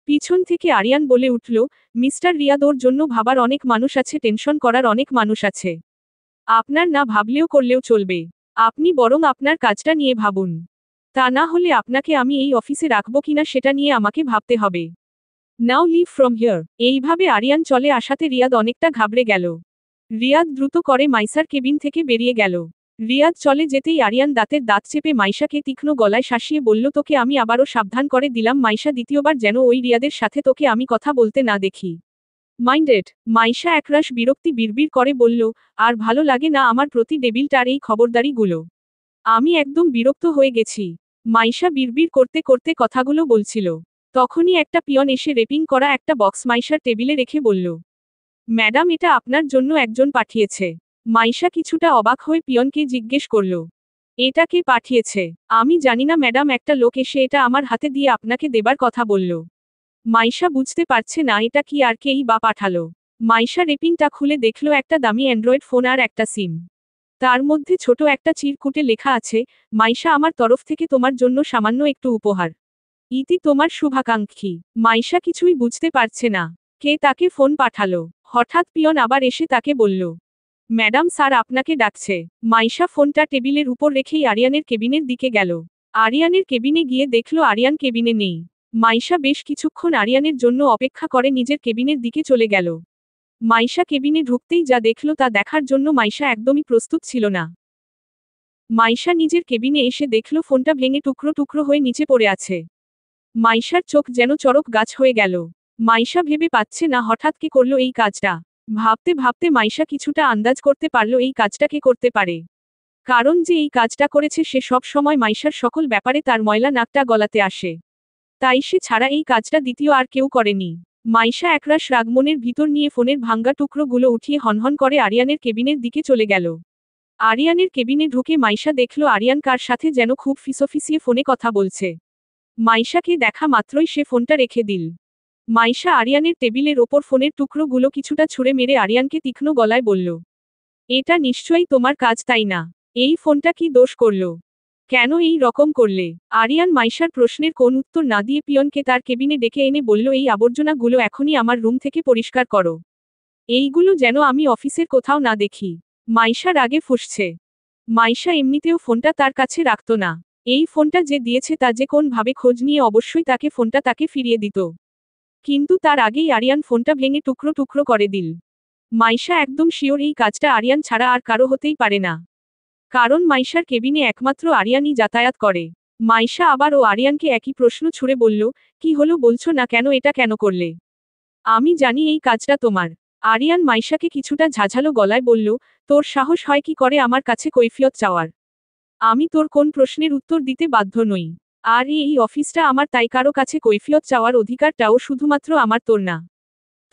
পিছন থেকে আরিয়ান বলে উঠল, মিস্টার রিয়াদ, ওর জন্য ভাবার অনেক মানুষ আছে, টেনশন করার অনেক মানুষ আছে। আপনার না ভাবলেও করলেও চলবে। আপনি বরং আপনার কাজটা নিয়ে ভাবুন। তা না হলে আপনাকে আমি এই অফিসে রাখবো কিনা সেটা নিয়ে আমাকে ভাবতে হবে। নাও লিভ ফ্রম হিয়ার। এইভাবে আরিয়ান চলে আসাতে রিয়াদ অনেকটা ঘাবড়ে গেল। রিয়াদ দ্রুত করে মাইশার কেবিন থেকে বেরিয়ে গেল। রিয়াদ চলে যেতেই আরিয়ান দাঁতের দাঁত চেপে মাইশাকে তীক্ষ্ণ গলায় শাসিয়ে বলল, তোকে আমি আবারও সাবধান করে দিলাম মাইশা, দ্বিতীয়বার যেন ওই রিয়াদের সাথে তোকে আমি কথা বলতে না দেখি। মাইন্ডেড। মাইশা একরাশ বিরক্তি বিড়বিড় করে বলল, আর ভালো লাগে না আমার প্রতি ডেবিলটার এই খবরদারিগুলো। আমি একদম বিরক্ত হয়ে গেছি। মাইশা বিড়বিড় করতে করতে কথাগুলো বলছিল। তখনই একটা পিয়ন এসে রেপিং করা একটা বক্স মাইশার টেবিলে রেখে বলল, ম্যাডাম, এটা আপনার জন্য একজন পাঠিয়েছে। মাইশা কিছুটা অবাক হয়ে পিয়নকে জিজ্ঞেস করল, এটা কে পাঠিয়েছে? আমি জানি না ম্যাডাম, একটা লোক এসে এটা আমার হাতে দিয়ে আপনাকে দেবার কথা বলল। মাইশা বুঝতে পারছে না এটা কি আর কেই বা পাঠালো। মাইশা রেপিংটা খুলে দেখল একটা দামি অ্যান্ড্রয়েড ফোন আর একটা সিম। তার মধ্যে ছোট একটা চিরকুটে লেখা আছে, মাইশা, আমার তরফ থেকে তোমার জন্য সামান্য একটু উপহার। ইতি, তোমার শুভাকাঙ্ক্ষী। মাইশা কিছুই বুঝতে পারছে না। কে তাকে ফোন পাঠালো? হঠাৎ পিয়ন আবার এসে তাকে বলল, ম্যাডাম স্যার আপনাকে ডাকছে। মাইশা ফোনটা টেবিলের উপর রেখেই আরিয়ানের কেবিনের দিকে গেল। আরিয়ানের কেবিনে গিয়ে দেখল আরিয়ান কেবিনে নেই। মাইশা বেশ কিছুক্ষণ আরিয়ানের জন্য অপেক্ষা করে নিজের কেবিনের দিকে চলে গেল। মাইশা কেবিনে ঢুকতেই যা দেখল তা দেখার জন্য মাইশা একদমই প্রস্তুত ছিল না। মাইশা নিজের কেবিনে এসে দেখল ফোনটা ভেঙে টুকরো টুকরো হয়ে নিচে পড়ে আছে। মাইশার চোখ যেন চড়ক গাছ হয়ে গেল। মাইশা ভেবে পাচ্ছে না হঠাৎ কে করলো এই কাজটা। ভাবতে ভাবতে মাইশা কিছুটা আন্দাজ করতে পারল এই কাজটা কে করতে পারে। কারণ যে এই কাজটা করেছে সে সব সময় মাইশার সকল ব্যাপারে তার ময়লা নাকটা গলাতে আসে। তাই সে ছাড়া এই কাজটা দ্বিতীয় আর কেউ করেনি। মাইশা একরাশ রাগ মনের ভিতর নিয়ে ফোনের ভাঙ্গা টুকরোগুলো উঠিয়ে হনহন করে আরিয়ানের কেবিনের দিকে চলে গেল। আরিয়ানের কেবিনে ঢুকে মাইশা দেখল আরিয়ান কার সাথে যেন খুব ফিসফিসিয়ে ফোনে কথা বলছে। মাইশাকে দেখা মাত্রই সে ফোনটা রেখে দিল। মাইশা আরিয়ানের টেবিলের ওপর ফোনের টুকরোগুলো কিছুটা ছুঁড়ে মেরে আরিয়ানকে তীক্ষ্ণ গলায় বলল, এটা নিশ্চয়ই তোমার কাজ তাই না? এই ফোনটা কি দোষ করল? কেন এই রকম করলে? আরিয়ান মাইশার প্রশ্নের কোন উত্তর না দিয়ে পিয়নকে তার কেবিনে ডেকে এনে বলল, এই আবর্জনাগুলো এখনই আমার রুম থেকে পরিষ্কার করো। এইগুলো যেন আমি অফিসের কোথাও না দেখি। মাইশা রাগে ফুঁসছে। মাইশা এমনিতেও ফোনটা তার কাছে রাখত না। এই ফোনটা যে দিয়েছে তা যে কোন ভাবে খোঁজ নিয়ে অবশ্যই তাকে ফোনটা তাকে ফিরিয়ে দিত। কিন্তু তার আগেই আরিয়ান ফোনটা ভেঙে টুকরো টুকরো করে দিল। মাইশা একদম শিওর এই কাজটা আরিয়ান ছাড়া আর কারো হতেই পারে না। কারণ মাইশার কেবিনে একমাত্র আরিয়ানই যাতায়াত করে। মাইশা আবার ও আরিয়ানকে একই প্রশ্ন ছুড়ে বলল, কি হলো বলছো না কেন, এটা কেন করলে? আমি জানি এই কাজটা তোমার। আরিয়ান মাইশাকে কিছুটা ঝাঝালো গলায় বলল, তোর সাহস হয় কি করে আমার কাছে কৈফিয়ত চাওয়ার? আমি তোর কোন প্রশ্নের উত্তর দিতে বাধ্য নই। আর এই অফিসটা আমার, তাই কারো কাছে কৈফিয়ত চাওয়ার অধিকারটাও শুধুমাত্র আমার, তোর না।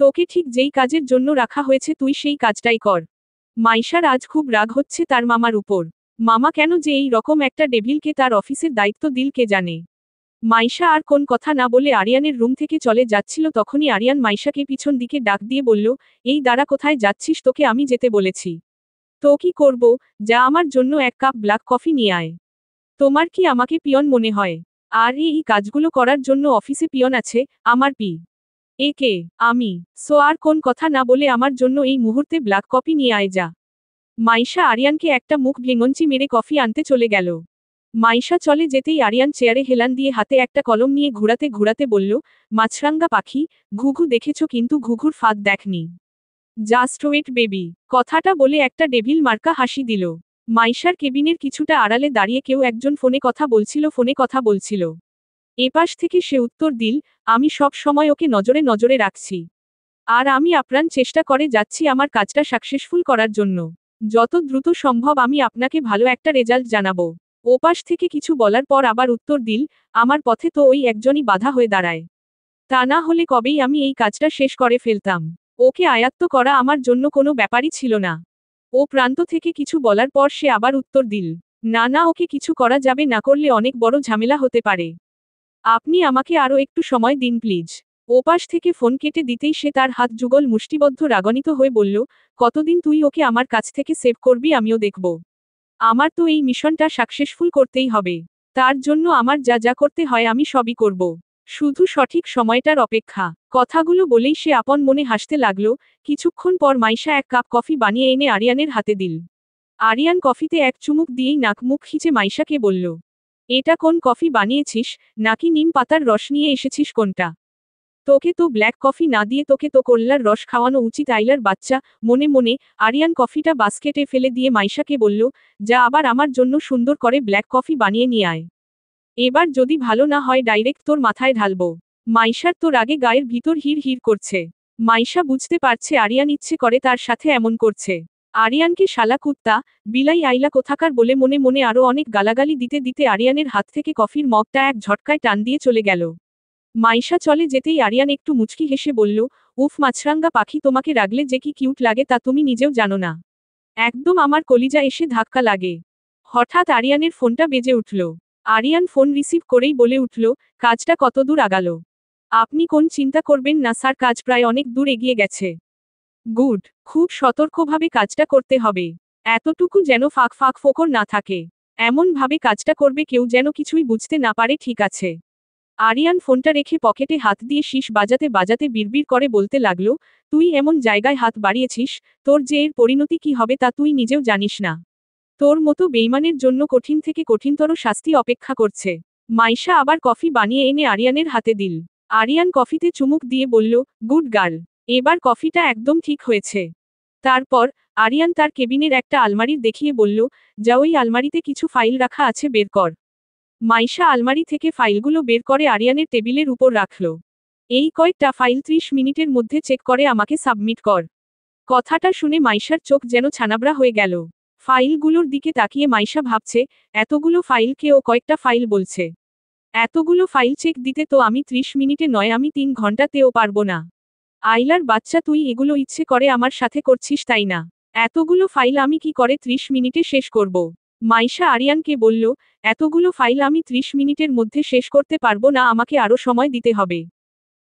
তোকে ঠিক যেই কাজের জন্য রাখা হয়েছে তুই সেই কাজটাই কর। মাইশার আজ খুব রাগ হচ্ছে তার মামার উপর। মামা কেন যে এই রকম একটা ডেভিলকে তার অফিসের দায়িত্ব দিল কে জানে। মাইশা আর কোন কথা না বলে আরিয়ানের রুম থেকে চলে যাচ্ছিল তখনই আরিয়ান মাইশাকে পিছন দিকে ডাক দিয়ে বলল, এই দাঁড়া, কোথায় যাচ্ছিস? তোকে আমি যেতে বলেছি। তো কি করব? যা আমার জন্য এক কাপ ব্ল্যাক কফি নিয়ে আয়। তোমার কি আমাকে পিয়ন মনে হয়? আর এই কাজগুলো করার জন্য অফিসে পিয়ন আছে, আমার পি এ কে আমি। সো আর কোন কথা না বলে আমার জন্য এই মুহূর্তে ব্ল্যাক কফি নিয়ে আয় যা। মাইশা আরিয়ানকে একটা মুখ ভেঙঞ্চি মেরে কফি আনতে চলে গেল। মাইশা চলে যেতেই আরিয়ান চেয়ারে হেলান দিয়ে হাতে একটা কলম নিয়ে ঘুরাতে ঘুরাতে বলল, মাছরাঙ্গা পাখি, ঘুঘু দেখেছ কিন্তু ঘুঘুর ফাঁদ দেখনি। Just wait baby. কথাটা বলে একটা ডেভিল মার্কা হাসি দিল। মাইশার কেবিনের কিছুটা আড়ালে দাঁড়িয়ে কেউ একজন ফোনে কথা বলছিল। এপাশ থেকে সে উত্তর দিল, আমি সব সময় ওকে নজরে নজরে রাখছি। আর আমি আপ্রাণ চেষ্টা করে যাচ্ছি আমার কাজটা সাকসেসফুল করার জন্য। যত দ্রুত সম্ভব আমি আপনাকে ভালো একটা রেজাল্ট জানাবো। ওপাশ থেকে কিছু বলার পর আবার উত্তর দিল, আমার পথে তো ওই একজনই বাধা হয়ে দাঁড়ায়। তা না হলে কবেই আমি এই কাজটা শেষ করে ফেলতাম। ওকে আয়ত্ত করা আমার জন্য কোনো ব্যাপারই ছিল না। ও প্রান্ত থেকে কিছু বলার পর সে আবার উত্তর দিল, না না, ওকে কিছু করা যাবে না, করলে অনেক বড় ঝামেলা হতে পারে। আপনি আমাকে আরও একটু সময় দিন প্লিজ। ওপাশ থেকে ফোন কেটে দিতেই সে তার হাত যুগল মুষ্টিবদ্ধ রাগান্বিত হয়ে বলল, কতদিন তুই ওকে আমার কাছ থেকে সেভ করবি আমিও দেখব। আমার তো এই মিশনটা সাকসেসফুল করতেই হবে। তার জন্য আমার যা যা করতে হয় আমি সবই করব। শুধু সঠিক সময়টার অপেক্ষা। কথাগুলো বলেই সে আপন মনে হাসতে লাগলো। কিছুক্ষণ পর মাইশা এক কাপ কফি বানিয়ে এনে আরিয়ানের হাতে দিল। আরিয়ান কফিতে এক চুমুক দিয়েই নাক মুখ খিচে মাইশাকে বলল, এটা কোন কফি বানিয়েছিস, নাকি নিম পাতার রস নিয়ে এসেছিস কোনটা? তোকে তো ব্ল্যাক কফি না দিয়ে তোকে তো কল্লার রস খাওয়ানো উচিত আইলার বাচ্চা। মনে মনে আরিয়ান কফিটা বাস্কেটে ফেলে দিয়ে মাইশাকে বলল, যা আবার আমার জন্য সুন্দর করে ব্ল্যাক কফি বানিয়ে নিয়ে আয়। এবার যদি ভালো না হয় ডাইরেক্ট তোর মাথায় ঢালবো। মাইশার তো রাগে গায়ের ভিতর হির হির করছে। মাইশা বুঝতে পারছে আরিয়ান ইচ্ছে করে তার সাথে এমন করছে। আরিয়ানকে শালা কুত্তা, বিলাই আইলা কোথাকার বলে মনে মনে আরো অনেক গালাগালি দিতে দিতে আরিয়ানের হাত থেকে কফির মগটা এক ঝটকায় টান দিয়ে চলে গেল। মাইশা চলে যেতেই আরিয়ান একটু মুচকি হেসে বলল, উফ মাছরাঙ্গা পাখি, তোমাকে রাগলে যে কি কিউট লাগে তা তুমি নিজেও জানো না। একদম আমার কলিজা এসে ধাক্কা লাগে। হঠাৎ আরিয়ানের ফোনটা বেজে উঠল। আরিয়ান ফোন রিসিভ করেই বলে উঠল, কাজটা কত দূর আগালো? আপনি কোন চিন্তা করবেন না স্যার, কাজ প্রায় অনেক দূর এগিয়ে গেছে। গুড, খুব সতর্কভাবে কাজটা করতে হবে। এতটুকু যেন ফাঁক ফাঁক ফোকর না থাকে। এমন ভাবে কাজটা করবে কেউ যেন কিছুই বুঝতে না পারে, ঠিক আছে? আরিয়ান ফোনটা রেখে পকেটে হাত দিয়ে শীষ বাজাতে বাজাতে বিড়বিড় করে বলতে লাগলো, তুই এমন জায়গায় হাত বাড়িয়েছিস, তোর যে এর পরিণতি কি হবে তা তুই নিজেও জানিস না। তোর মতো বেইমানের জন্য কঠিন থেকে কঠিনতর শাস্তি অপেক্ষা করছে। মাইশা আবার কফি বানিয়ে এনে আরিয়ানের হাতে দিল। আরিয়ান কফিতে চুমুক দিয়ে বলল, গুড গার্ল, এবার কফিটা একদম ঠিক হয়েছে। তারপর আরিয়ান তার কেবিনের একটা আলমারির দেখিয়ে বলল, যা ওই আলমারিতে কিছু ফাইল রাখা আছে বের কর। মাইশা আলমারি থেকে ফাইলগুলো বের করে আরিয়ানের টেবিলের উপর রাখল। এই কয়েকটা ফাইল 30 মিনিটের মধ্যে চেক করে আমাকে সাবমিট কর। কথাটা শুনে মাইশার চোখ যেন ছানাবড়া হয়ে গেল। ফাইলগুলোর দিকে তাকিয়ে মাইশা ভাবছে, এতগুলো ফাইলকে ও কয়েকটা ফাইল বলছে। এতগুলো ফাইল চেক দিতে তো আমি 30 মিনিটে নয়, আমি 3 ঘন্টাতেও পারবো না। আইলার বাচ্চা, তুই এগুলো ইচ্ছে করে আমার সাথে করছিস তাই না? এতগুলো ফাইল আমি কি করে 30 মিনিটে শেষ করব? মাইশা আরিয়ানকে বলল, এতগুলো ফাইল আমি 30 মিনিটের মধ্যে শেষ করতে পারবো না, আমাকে আরো সময় দিতে হবে।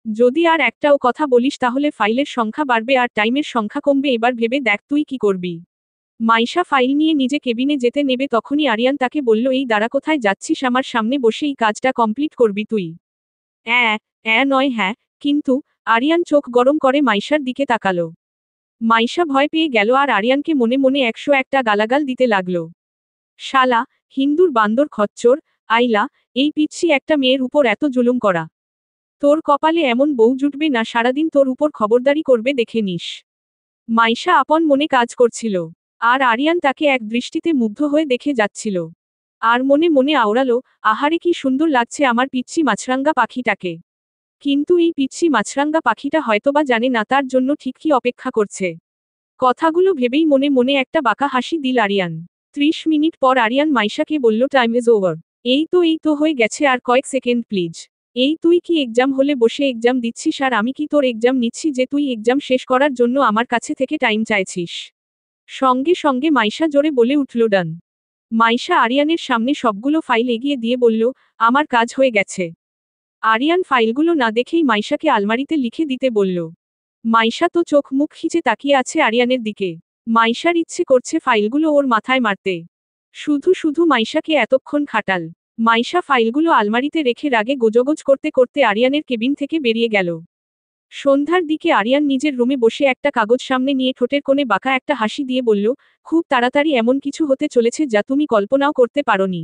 যদি আর একটাও কথা বলিস তাহলে ফাইলের সংখ্যা বাড়বে আর টাইমের সংখ্যা কমবে, এবার ভেবে দেখ তুই কি করবি। মাইশা ফাইল নিয়ে নিজে কেবিনে যেতে নেবে তখনই আরিয়ান তাকে বলল, এই দাঁড়া, কোথায় যাচ্ছিস? আমার সামনে বসেই কাজটা কমপ্লিট করবি তুই? নয় হ্যাঁ। কিন্তু আরিয়ান চোখ গরম করে মাইশার দিকে তাকালো। মাইশা ভয় পেয়ে গেল আর আরিয়ানকে মনে মনে 101টা গালাগাল দিতে লাগলো। শালা, হিন্দুর বান্দর খচ্চর, আইলা, এই পিচ্ছি একটা মেয়ের উপর এত জুলুম করা। তোর কপালে এমন বউ জুটবে না, সারাদিন তোর উপর খবরদারি করবে, দেখে নিস। মাইশা আপন মনে কাজ করছিল। আর আরিয়ান তাকে এক দৃষ্টিতে মুগ্ধ হয়ে দেখে যাচ্ছিল। আর মনে মনে আওড়ালো, আহারে কি সুন্দর লাগছে আমার পিচ্ছি মাছরাঙ্গা পাখিটাকে। কিন্তু এই পিচ্ছি মাছরাঙ্গা পাখিটা হয়তোবা জানে না তার জন্য ঠিক কি অপেক্ষা করছে। কথাগুলো ভেবেই মনে মনে একটা বাঁকা হাসি দিল আরিয়ান। 30 মিনিট পর আরিয়ান মাইশাকে বলল, টাইম ইজ ওভার। এই তো হয়ে গেছে, আর কয়েক সেকেন্ড প্লিজ। এই তুই কি এক্সাম হলে বসে এক্সাম দিচ্ছিস আর আমি কি তোর এক্সাম নিচ্ছি যে তুই এক্সাম শেষ করার জন্য আমার কাছে থেকে টাইম চাইছিস? সঙ্গে সঙ্গে মাইশা জোরে বলে উঠল, ডান। মাইশা আরিয়ানের সামনে সবগুলো ফাইল এগিয়ে দিয়ে বলল, আমার কাজ হয়ে গেছে। আরিয়ান ফাইলগুলো না দেখেই মাইশাকে আলমারিতে লিখে দিতে বলল। মাইশা তো চোখ মুখ খিচে তাকিয়ে আছে আরিয়ানের দিকে। মাইশার ইচ্ছে করছে ফাইলগুলো ওর মাথায় মারতে। শুধু শুধু মাইশাকে এতক্ষণ খাটাল। মাইশা ফাইলগুলো আলমারিতে রেখে রাগে গোজগোজ করতে করতে আরিয়ানের কেবিন থেকে বেরিয়ে গেল। সন্ধ্যার দিকে আরিয়ান নিজের রুমে বসে একটা কাগজ সামনে নিয়ে ঠোঁটের কোণে বাঁকা একটা হাসি দিয়ে বলল, খুব তাড়াতাড়ি এমন কিছু হতে চলেছে যা তুমি কল্পনাও করতে পারোনি।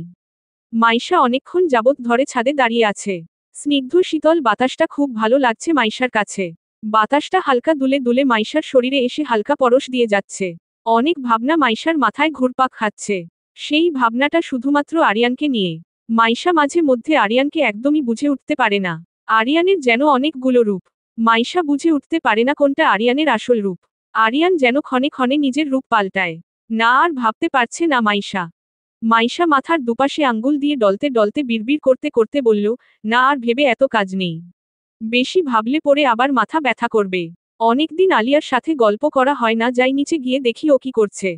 মাইশা অনেকক্ষণ যাবৎ ধরে ছাদে দাঁড়িয়ে আছে। স্নিগ্ধ শীতল বাতাসটা খুব ভালো লাগছে মাইশার কাছে। বাতাসটা হালকা দুলে দুলে মাইশার শরীরে এসে হালকা পরশ দিয়ে যাচ্ছে। অনেক ভাবনা মাইশার মাথায় ঘুরপাক খাচ্ছে। সেই ভাবনাটা শুধুমাত্র আরিয়ানকে নিয়ে। মাইশা মাঝে মধ্যে আরিয়ানকে একদমই বুঝে উঠতে পারে না। আরিয়ানের যেন অনেকগুলো রূপ। মাইশা বুঝে উঠতে পারে না কোনটা আরিয়ানের আসল রূপ। আরিয়ান যেন ক্ষণে ক্ষণে নিজের রূপ পাল্টায়। না আর ভাবতে পারছে না মাইশা। মাইশা মাথার দুপাশে আঙ্গুল দিয়ে ডলতে ডলতে বিড়বিড় করতে করতে বলল, না আর ভেবে এত কাজ নেই। বেশি ভাবলে পরে আবার মাথা ব্যথা করবে। অনেকদিন আলিয়ার সাথে গল্প করা হয় না, যাই নিচে গিয়ে দেখি ও কি করছে।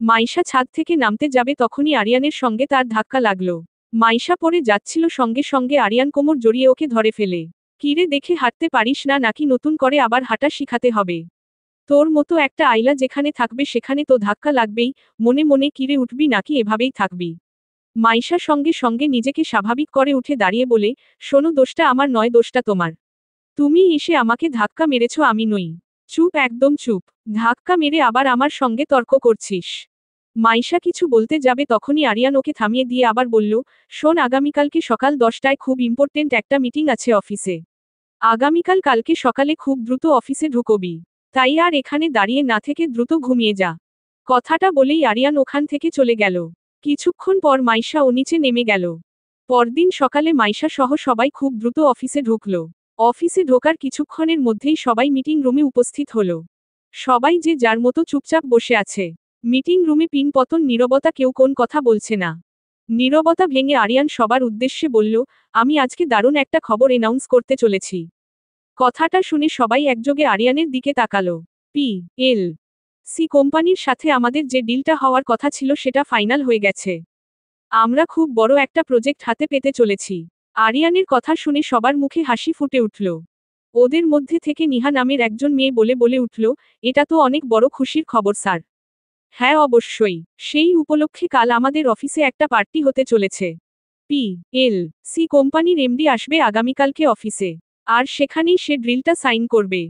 মাইশা ছাদ থেকে নামতে যাবে তখনই আরিয়ানের সঙ্গে তার ধাক্কা লাগলো। মাইশা পড়ে যাচ্ছিল, সঙ্গে সঙ্গে আরিয়ান কোমর জড়িয়ে ওকে ধরে ফেলে। কিরে, দেখে হাঁটতে পারিস না নাকি নতুন করে আবার হাঁটা শিখাতে হবে? তোর মতো একটা আইলা যেখানে থাকবে সেখানে তো ধাক্কা লাগবেই। মনে মনে কিরে উঠবি নাকি এভাবেই থাকবি? মাইশা সঙ্গে সঙ্গে নিজেকে স্বাভাবিক করে উঠে দাঁড়িয়ে বলে, শোনো, দোষটা আমার নয়, দোষটা তোমার। তুমি এসে আমাকে ধাক্কা মেরেছ, আমি নই। চুপ, একদম চুপ। ধাক্কা মেরে আবার আমার সঙ্গে তর্ক করছিস। মাইশা কিছু বলতে যাবে তখনই আরিয়ান ওকে থামিয়ে দিয়ে আবার বলল, শোন, আগামীকালকে সকাল 10টায় খুব ইম্পর্টেন্ট একটা মিটিং আছে অফিসে। আগামীকাল কালকে সকালে খুব দ্রুত অফিসে ঢুকবি। তাই আর এখানে দাঁড়িয়ে না থেকে দ্রুত ঘুমিয়ে যা। কথাটা বলেই আরিয়ান ওখান থেকে চলে গেল। কিছুক্ষণ পর মাইশা ও নিচে নেমে গেল। পরদিন সকালে মাইশা সহ সবাই খুব দ্রুত অফিসে ঢুকল। অফিসে ঢোকার কিছুক্ষণের মধ্যেই সবাই মিটিং রুমে উপস্থিত হল। সবাই যে যার মতো চুপচাপ বসে আছে। মিটিং রুমে পিনপতন নীরবতা, কেউ কোন কথা বলছে না। নীরবতা ভেঙে আরিয়ান সবার উদ্দেশ্যে বলল, আমি আজকে দারুণ একটা খবর অ্যানাউন্স করতে চলেছি। কথাটা শুনে সবাই একযোগে আরিয়ানের দিকে তাকালো। PLC কোম্পানির সাথে আমাদের যে ডিলটা হওয়ার কথা ছিল সেটা ফাইনাল হয়ে গেছে। আমরা খুব বড় একটা প্রজেক্ট হাতে পেতে চলেছি। আরিয়ানের কথা শুনে সবার মুখে হাসি ফুটে উঠল। ওদের মধ্যে থেকে নিহা নামের একজন মেয়ে বলে বলে উঠল, এটা তো অনেক বড় খুশির খবর স্যার। হ্যাঁ অবশ্যই, সেই উপলক্ষে কাল আমাদের অফিসে একটা পার্টি হতে চলেছে। PLC কোম্পানির এমডি আসবে আগামীকালকে অফিসে। আর সেখানেই সে ড্রিলটা সাইন করবে।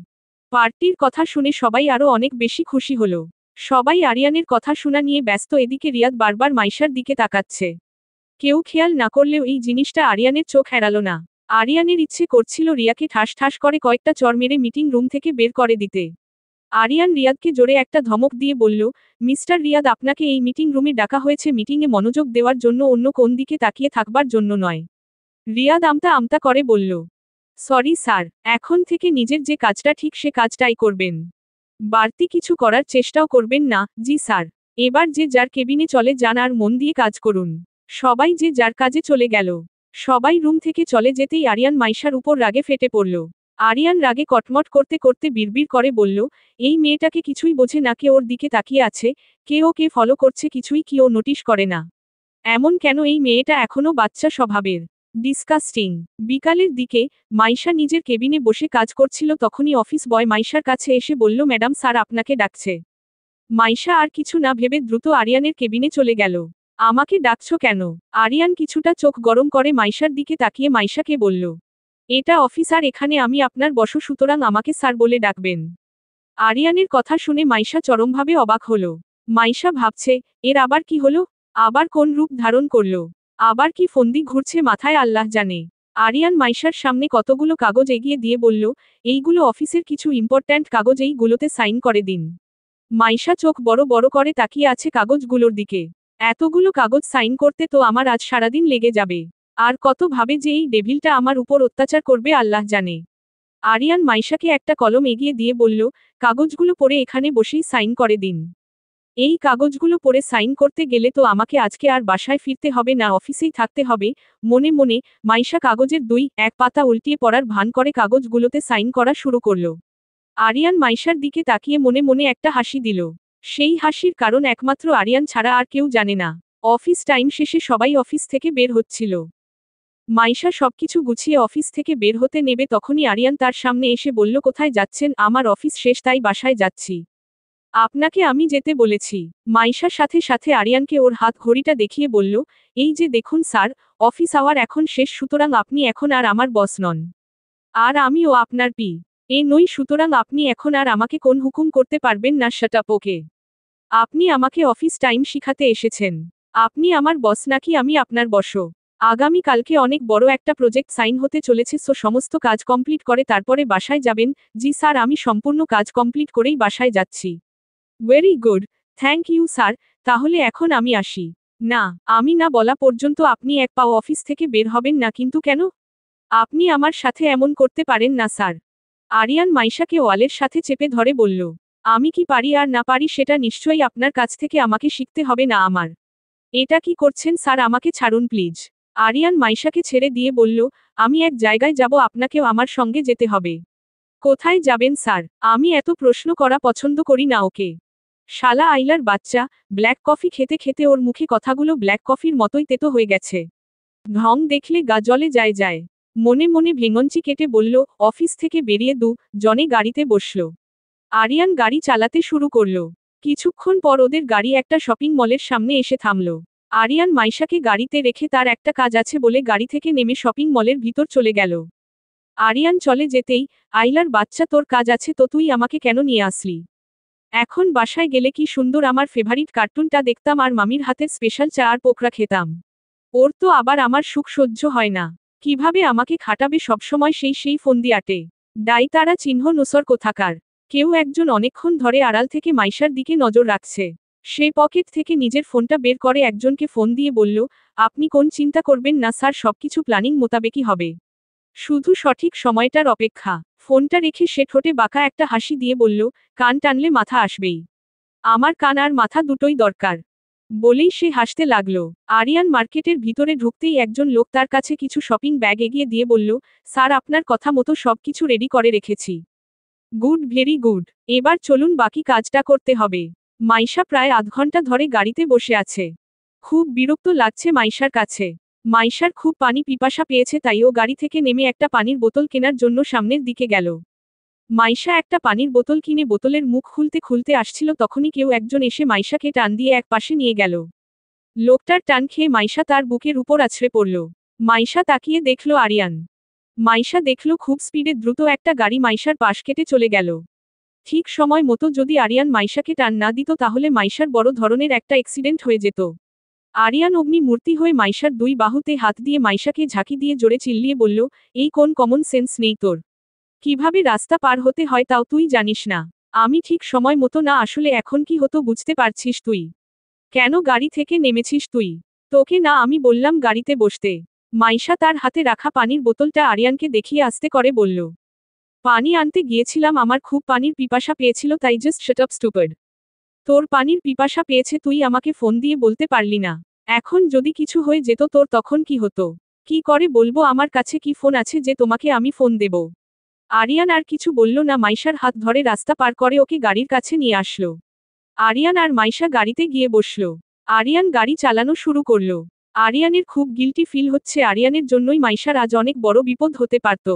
পার্টির কথা শুনে সবাই আরো অনেক বেশি খুশি হলো। সবাই আরিয়ানের কথা শোনা নিয়ে ব্যস্ত, এদিকে রিয়াদ বারবার মাইশার দিকে তাকাচ্ছে। কেউ খেয়াল না করলেও এই জিনিসটা আরিয়ানের চোখ এড়ালো না। আরিয়ানের ইচ্ছে করছিল রিয়াকে ঠাস ঠাস করে কয়েকটা চড় মেরে মিটিং রুম থেকে বের করে দিতে। আরিয়ান রিয়াদকে জোরে একটা ধমক দিয়ে বলল, মিস্টার রিয়াদ, আপনাকে এই মিটিং রুমে ডাকা হয়েছে মিটিংয়ে মনোযোগ দেওয়ার জন্য, অন্য কোন দিকে তাকিয়ে থাকবার জন্য নয়। রিয়াদ আমতা আমতা করে বলল, সরি স্যার, এখন থেকে নিজের যে কাজটা ঠিক সে কাজটাই করবেন। বাড়তি কিছু করার চেষ্টাও করবেন না। জি স্যার। এবার যে যার কেবিনে চলে যান আর মন দিয়ে কাজ করুন। সবাই যে যার কাজে চলে গেল। সবাই রুম থেকে চলে যেতেই আরিয়ান মাইশার উপর রাগে ফেটে পড়ল। আরিয়ান রাগে কটমট করতে করতে বিড়বিড় করে বলল, এই মেয়েটাকে কিছুই বোঝে না, কে ওর দিকে তাকিয়ে আছে, কে ওকে ফলো করছে, কিছুই কি ও নোটিশ করে না? এমন কেন? এই মেয়েটা এখনো বাচ্চা স্বভাবের। ডিসকাস্টিং। বিকালের দিকে মাইশা নিজের কেবিনে বসে কাজ করছিল, তখনই অফিস বয় মাইশার কাছে এসে বলল, ম্যাডাম, স্যার আপনাকে ডাকছে। মাইশা আর কিছু না ভেবে দ্রুত আরিয়ানের কেবিনে চলে গেল। আমাকে ডাকছো কেন? আরিয়ান কিছুটা চোখ গরম করে মাইশার দিকে তাকিয়ে মাইশাকে বলল, এটা অফিস আর এখানে আমি আপনার বস, সুতরাং আমাকে স্যার বলে ডাকবেন। আরিয়ানের কথা শুনে মাইশা চরমভাবে অবাক হলো। মাইশা ভাবছে, এর আবার কি হলো? আবার কোন রূপ ধারণ করলো? আবার কি ফন্দি ঘুরছে মাথায়, আল্লাহ জানে। আরিয়ান মাইশার সামনে কতগুলো কাগজ এগিয়ে দিয়ে বলল, এইগুলো অফিসের কিছু ইম্পর্ট্যান্ট কাগজ, এইগুলোতে সাইন করে দিন। মাইশা চোখ বড় বড় করে তাকিয়ে আছে কাগজগুলোর দিকে। এতগুলো কাগজ সাইন করতে তো আমার আজ সারাদিন লেগে যাবে। আর কত ভাবে যে এই ডেভিলটা আমার উপর অত্যাচার করবে, আল্লাহ জানে। আরিয়ান মাইশাকে একটা কলম এগিয়ে দিয়ে বলল, কাগজগুলো পড়ে এখানে বসেই সাইন করে দিন। এই কাগজগুলো পড়ে সাইন করতে গেলে তো আমাকে আজকে আর বাসায় ফিরতে হবে না, অফিসেই থাকতে হবে। মনে মনে মাইশা কাগজের 2-1 পাতা উল্টিয়ে পড়ার ভান করে কাগজগুলোতে সাইন করা শুরু করল। আরিয়ান মাইশার দিকে তাকিয়ে মনে মনে একটা হাসি দিল। সেই হাসির কারণ একমাত্র আরিয়ান ছাড়া আর কেউ জানে না। অফিস টাইম শেষে সবাই অফিস থেকে বের হচ্ছিল। মাইশা সবকিছু গুছিয়ে অফিস থেকে বের হতে নেবে তখনই আরিয়ান তার সামনে এসে বলল, কোথায় যাচ্ছেন? আমার অফিস শেষ, তাই বাসায় যাচ্ছি। আপনাকে আমি যেতে বলেছি। মাইশার সাথে সাথে আরিয়ানকে ওর হাত ঘড়িটা দেখিয়ে বলল, এই যে দেখুন স্যার, অফিস আওয়ার এখন শেষ, সুতরাং আপনি এখন আর আমার বস নন। আর আমিও আপনার নই, সুতরাং আপনি এখন আর আমাকে কোন হুকুম করতে পারবেন না। শাট আপ, ওকে? আপনি আমাকে অফিস টাইম শিখাতে এসেছেন? আপনি আমার বস নাকি আমি আপনার বস? আগামী কালকে অনেক বড় একটা প্রজেক্ট সাইন হতে চলেছে, সো সমস্ত কাজ কমপ্লিট করে তারপরে বাসায় যাবেন। জি স্যার, আমি সম্পূর্ণ কাজ কমপ্লিট করেই বাসায় যাচ্ছি। Very good, thank you sir. তাহলে এখন আমি আসি। না, আমি না বলা পর্যন্ত আপনি এক পাও অফিস থেকে বের হবেন না। কিন্তু কেন? আপনি আমার সাথে এমন করতে পারেন না স্যার। আরিয়ান মাইশাকে ওয়ালের সাথে চেপে ধরে বলল, আমি কি পারি আর না পারি সেটা নিশ্চয়ই আপনার কাছ থেকে আমাকে শিখতে হবে না আমার। এটা কি করছেন স্যার, আমাকে ছাড়ুন প্লিজ। আরিয়ান মাইশাকে ছেড়ে দিয়ে বলল, আমি এক জায়গায় যাব, আপনাকেও আমার সঙ্গে যেতে হবে। কোথায় যাবেন স্যার? আমি এত প্রশ্ন করা পছন্দ করি না ওকে। শালা আইলার বাচ্চা। ব্ল্যাক কফি খেতে খেতে ওর মুখে কথাগুলো ব্ল্যাক কফির মতোই তেতো হয়ে গেছে। ঢং দেখলে গা জ্বলে যায়। মনে মনে ভেঙঞ্চি কেটে বলল, অফিস থেকে বেরিয়ে জনে গাড়িতে বসল। আরিয়ান গাড়ি চালাতে শুরু করল। কিছুক্ষণ পর ওদের গাড়ি একটা শপিং মলের সামনে এসে থামল। আরিয়ান মাইশাকে গাড়িতে রেখে তার একটা কাজ আছে বলে গাড়ি থেকে নেমে শপিং মলের ভিতর চলে গেল। আরিয়ান চলে যেতেই, আইলার বাচ্চা, তোর কাজ আছে তো তুই আমাকে কেন নিয়ে আসলি? এখন বাসায় গেলে কি সুন্দর আমার ফেভারিট কার্টুনটা দেখতাম আর মামির হাতের স্পেশাল চা আর পোকরা খেতাম। ওর তো আবার আমার সুখ সহ্য হয় না। কিভাবে আমাকে খাটাবে সবসময় সেই ফন্দি আটে। ডাইতারা চিহ্ন নোসর কোথাকার। কেউ একজন অনেকক্ষণ ধরে আড়াল থেকে মাইশার দিকে নজর রাখছে। সে পকেট থেকে নিজের ফোনটা বের করে একজনকে ফোন দিয়ে বলল, আপনি কোন চিন্তা করবেন না স্যার, সবকিছু প্ল্যানিং মোতাবেকই হবে। শুধু সঠিক সময়টার অপেক্ষা। ফোনটা রেখে সে ঠোঁটে বাঁকা একটা হাসি দিয়ে বলল, কান টানলে মাথা আসবেই। আমার কান আর মাথা দুটোই দরকার। বলেই সে হাসতে লাগল। আরিয়ান মার্কেটের ভিতরে ঢুকতেই একজন লোক তার কাছে কিছু শপিং ব্যাগ এগিয়ে দিয়ে বলল, স্যার আপনার কথা মতো সবকিছু রেডি করে রেখেছি। Good, very good. এবার চলুন, বাকি কাজটা করতে হবে। মাইশা প্রায় আধ ঘন্টা ধরে গাড়িতে বসে আছে। খুব বিরক্ত লাগছে মাইশার কাছে। মাইশার খুব পানি পিপাসা পেয়েছে, তাই ও গাড়ি থেকে নেমে একটা পানির বোতল কেনার জন্য সামনের দিকে গেল। মাইশা একটা পানির বোতল কিনে বোতলের মুখ খুলতে খুলতে আসছিল, তখনই কেউ একজন এসে মাইশাকে টান দিয়ে এক পাশে নিয়ে গেল। লোকটার টান খেয়ে মাইশা তার বুকের উপর আছড়ে পড়ল। মাইশা তাকিয়ে দেখল আরিয়ান। মাইশা দেখল খুব স্পিডে দ্রুত একটা গাড়ি মাইশার পাশ কেটে চলে গেল। ঠিক সময় মতো যদি আরিয়ান মাইশাকে টান না দিত তাহলে মাইশার বড় ধরনের একটা অ্যাক্সিডেন্ট হয়ে যেত। আরিয়ান অগ্নি মূর্তি হয়ে মাইশার দুই বাহুতে হাত দিয়ে মাইশাকে ঝাঁকি দিয়ে জোরে চিল্লিয়ে বলল, এই কোন কমন সেন্স নেই তোর? কিভাবে রাস্তা পার হতে হয় তাও তুই জানিস না? আমি ঠিক সময় মতো না আসলে এখন কি হতো বুঝতে পারছিস তুই? কেন গাড়ি থেকে নেমেছিস তুই? তোকে না আমি বললাম গাড়িতে বসতে? মাইশা তার হাতে রাখা পানির বোতলটা আরিয়ানকে দেখিয়ে আস্তে করে বলল, পানি আনতে গিয়েছিলাম, আমার খুব পানির পিপাসা পেয়েছিল, তাই জাস্ট শাট আপ স্টুপিড। তোর পানির পিপাসা পেয়েছে তুই আমাকে ফোন দিয়ে বলতে পারলি না? এখন যদি কিছু হয়ে যেত তোর তখন কি হতো? কি করে বলবো আমার কাছে কি ফোন আছে যে তোমাকে আমি ফোন দেব? আরিয়ান আর কিছু বলল না, মাইশার হাত ধরে রাস্তা পার করে ওকে গাড়ির কাছে নিয়ে আসলো। আরিয়ান আর মাইশা গাড়িতে গিয়ে বসল। আরিয়ান গাড়ি চালানো শুরু করল। আরিয়ানের খুব গিল্টি ফিল হচ্ছে, আরিয়ানের জন্যই মাইশার আজ অনেক বড় বিপদ হতে পারত।